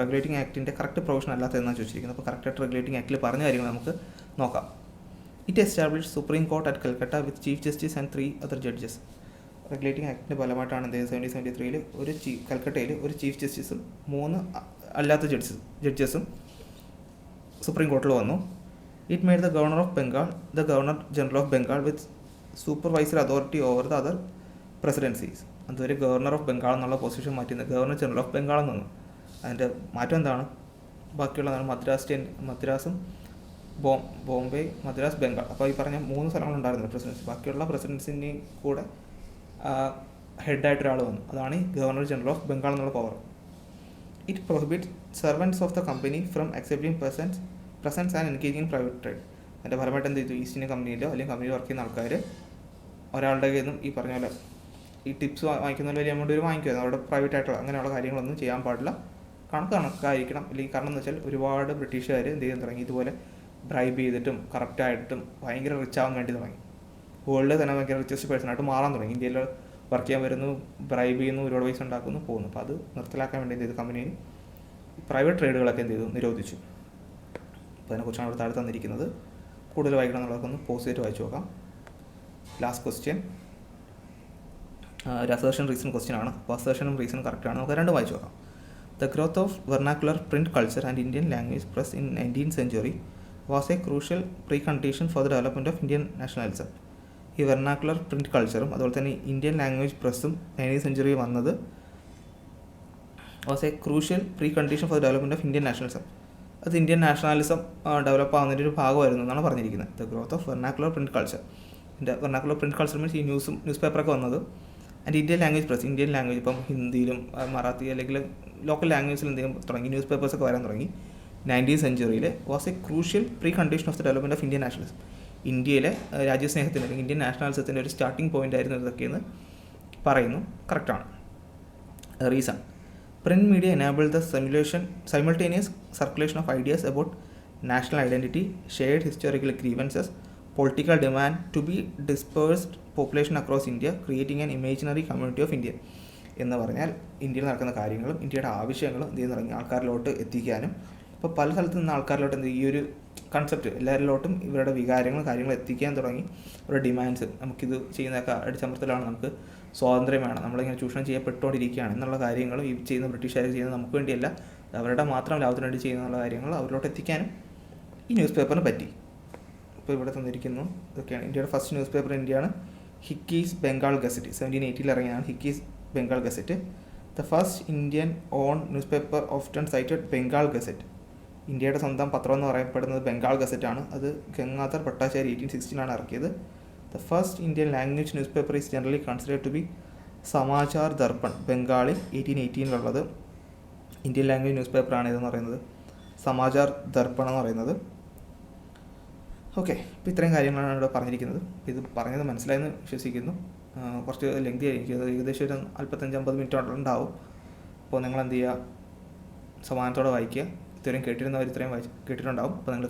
regulating ആക്ടിൻ്റെ കറക്റ്റ് പ്രൊവിഷൻ അല്ലാത്തതെന്നാണ് ചോദിച്ചിരിക്കുന്നത്. അപ്പോൾ കറക്റ്റായിട്ട് റെഗുലേറ്റിംഗ് ആക്ടിൽ പറഞ്ഞ കാര്യങ്ങൾ നമുക്ക് നോക്കാം. It establish supreme court at Calcutta with chief justice and 3 other judges. Regulating ആക്ടിൻ്റെ ഫലമായിട്ടാണ് എന്ത് 1773 കൽക്കട്ടയിൽ ഒരു ചീഫ് ജസ്റ്റിസും 3 അല്ലാത്ത ജഡ്ജസും സുപ്രീം കോർട്ടിൽ വന്നു. It made the governor of Bengal the governor general of Bengal with supervisor authority over the other presidencies. അതുവരെ ഗവർണർ ഓഫ് ബംഗാൾ എന്നുള്ള പൊസിഷൻ മാറ്റുന്നത് ഗവർണർ ജനറൽ ഓഫ് ബംഗാൾ എന്ന് വന്നു. അതിൻ്റെ മാറ്റം എന്താണ്? ബാക്കിയുള്ളതാണ് മദ്രാസും ബോംബെ, മദ്രാസ്, ബംഗാൾ. അപ്പോൾ ഈ പറഞ്ഞ 3 സ്ഥലങ്ങളുണ്ടായിരുന്നു പ്രസിഡൻസി. ബാക്കിയുള്ള പ്രസിഡൻസിൻ്റെയും കൂടെ ഹെഡായിട്ട് ഒരാൾ വന്നു. അതാണ് ഈ ഗവർണർ ജനറൽ ഓഫ് ബംഗാൾ എന്നുള്ള power. It prohibits servants of the company from accepting presents and engaging in private trade. അതിൻ്റെ ഫലമായിട്ട് എന്ത് ചെയ്തു? ഈസ്റ്റ് ഇന്ത്യ കമ്പനിയിലോ അല്ലെങ്കിൽ കമ്പനിയിൽ വർക്ക് ചെയ്യുന്ന ആൾക്കാർ ഒരാളുടെ കയ്യിൽ നിന്നും ഈ പറഞ്ഞ പോലെ ഈ ടിപ്സ് വാങ്ങിക്കുന്ന വലിയ എമൗണ്ട് ഒരു വാങ്ങിക്കുമായിരുന്നു. അവിടെ പ്രൈവറ്റ് ആയിട്ടുള്ള അങ്ങനെയുള്ള കാര്യങ്ങളൊന്നും ചെയ്യാൻ പാടില്ല. കണക്കായിരിക്കണം. അല്ലെങ്കിൽ കാരണം എന്ന് വെച്ചാൽ ഒരുപാട് ബ്രിട്ടീഷുകാർ എന്ത് ചെയ്യാൻ തുടങ്ങി, ഇതുപോലെ ബ്രൈബ് ചെയ്തിട്ടും കറക്റ്റായിട്ടും ഭയങ്കര റിച്ച് ആവാൻ വേണ്ടി തുടങ്ങി. വേൾഡിൽ തന്നെ ഭയങ്കര റിച്ചസ്റ്റ് പേഴ്സണായിട്ട് മാറാൻ തുടങ്ങി. ഇന്ത്യയിൽ വർക്ക് ചെയ്യാൻ വരുന്നു, ബ്രൈബ് ചെയ്യുന്നു, ഒരുപാട് പൈസ ഉണ്ടാക്കുന്നു, പോകുന്നു. അപ്പോൾ അത് നിർത്തലാക്കാൻ വേണ്ടി എന്ത് ചെയ്തു? കമ്പനി പ്രൈവറ്റ് ട്രേഡുകളൊക്കെ എന്ത് ചെയ്തു? നിരോധിച്ചു. അപ്പോൾ അതിനെക്കുറിച്ചാണ് അവിടെ താഴെ തന്നിരിക്കുന്നത്. കൂടുതൽ വായിക്കണം എന്നുള്ളതൊക്കെ പോസ് ചെയ്തിട്ട് വായിച്ചു നോക്കാം. ലാസ്റ്റ് ക്വസ്റ്റ്യൻ ഒരു അസേർഷൻ റീസൺ ക്വസ്റ്റ്യൻ ആണ്. അപ്പോൾ അസേർഷനും റീസണും കറക്റ്റാണ്. നമുക്ക് രണ്ടും വായിച്ചു നോക്കാം. The growth of vernacular print culture and Indian language press in 19th century was a crucial precondition for the development of Indian nationalism. ഈ വെർനാക്കുലർ പ്രിൻറ്റ് കൾച്ചറും അതുപോലെ തന്നെ ഇന്ത്യൻ ലാംഗ്വേജ് പ്രസ്സും 19th century വന്നത് was a crucial precondition for the development of Indian nationalism. അത് Indian nationalism develop ആവുന്നതിൻ്റെ ഒരു ഭാഗമായിരുന്നു എന്നാണ് പറഞ്ഞിരിക്കുന്നത്. The growth of vernacular print culture. Vernacular print culture means ഈ ന്യൂസ് പേപ്പറൊക്കെ വന്നത്. And Indian language press, Indian language ഇപ്പം ഹിന്ദിയിലും മറാത്തി അല്ലെങ്കിൽ ലോക്കൽ ലാംഗ്വേജിൽ എന്ത് ചെയ്യാൻ തുടങ്ങി, ന്യൂസ് പേപ്പേഴ്സൊക്കെ വരാൻ തുടങ്ങി 19th century was a crucial pre condition of the development of Indian nationalism. ഇന്ത്യയിലെ രാജ്യസ്നേഹത്തിൻ്റെ അല്ലെങ്കിൽ ഇന്ത്യൻ നാഷണലിസത്തിൻ്റെ ഒരു സ്റ്റാർട്ടിംഗ് പോയിൻ്റ് ആയിരുന്നു ഇതൊക്കെയെന്ന് പറയുന്നു. കറക്റ്റാണ്. Reason: print media enable the simultaneous circulation of ideas about national identity, shared historical grievances, political demand to be dispersed population across India, creating an imaginary community of India. എന്ന് പറഞ്ഞാൽ ഇന്ത്യയിൽ നടക്കുന്ന കാര്യങ്ങളും ഇന്ത്യയുടെ ആവശ്യങ്ങളും എന്ത് ചെയ്യുന്ന തുടങ്ങി ആൾക്കാരിലോട്ട് എത്തിക്കാനും. അപ്പോൾ പല സ്ഥലത്ത് നിന്ന് ആൾക്കാരിലോട്ട് ഈ ഒരു കൺസെപ്റ്റ് എല്ലാവരിലോട്ടും ഇവരുടെ വികാരങ്ങളും കാര്യങ്ങളും എത്തിക്കാൻ തുടങ്ങി. അവരുടെ ഡിമാൻഡ്സ്, നമുക്കിത് ചെയ്യുന്നതൊക്കെ അടിച്ചമർത്തലാണ്, നമുക്ക് സ്വാതന്ത്ര്യം വേണം, നമ്മളിങ്ങനെ ചൂഷണം ചെയ്യപ്പെട്ടുകൊണ്ടിരിക്കുകയാണ് എന്നുള്ള കാര്യങ്ങളും ഈ ചെയ്യുന്ന ബ്രിട്ടീഷുകാർ ചെയ്യുന്നത് നമുക്ക് വേണ്ടിയല്ല, അവരുടെ മാത്രം ലാഭത്തിന് വേണ്ടി ചെയ്യുന്നുള്ള കാര്യങ്ങൾ അവരിലോട്ട് എത്തിക്കാനും ഈ ന്യൂസ് പേപ്പറിന് പറ്റി. ഇപ്പോൾ ഇവിടെ തന്നിരിക്കുന്നു ഇതൊക്കെയാണ്. ഇന്ത്യയുടെ ഫസ്റ്റ് ന്യൂസ് പേപ്പർ ഇന്ത്യയാണ്. ഹിക്കീസ് ബംഗാൾ ഗസറ്റ് 1780 ഇറങ്ങിയതാണ് Hicky's Bengal gazette. The first Indian own newspaper often cited Bengal gazette. ഇന്ത്യയുടെ സ്വന്തം പത്രം എന്ന് പറയപ്പെടുന്നത് ബംഗാൾ ഗസറ്റാണ്. അത് ഗംഗാധർ ഭട്ടാചാര്യ 1816 ഇറക്കിയത്. The first Indian language newspaper is generally considered to be Samachar Darpan, Bengali 1818 Indian language news പേപ്പറാണ് ഇതെന്ന് പറയുന്നത്, സമാചാർ ദർപ്പൺ എന്ന് പറയുന്നത്. ഓക്കെ, ഇപ്പോൾ ഇത്രയും കാര്യങ്ങളാണ് ഇവിടെ പറഞ്ഞിരിക്കുന്നത്. ഇത് പറഞ്ഞത് മനസ്സിലായെന്ന് വിശ്വസിക്കുന്നു. കുറച്ച് ലെങ്തി ആയിരിക്കും, അത് ഏകദേശം ഒരു 45-50 മിനിറ്റ് ഉണ്ടാവും. അപ്പോൾ നിങ്ങൾ എന്ത് ചെയ്യുക, സമാധാനത്തോടെ വായിക്കുക. ഇത്രയും കേട്ടിരുന്നവർ ഇത്രയും കേട്ടിട്ടുണ്ടാവും. അപ്പോൾ നിങ്ങൾ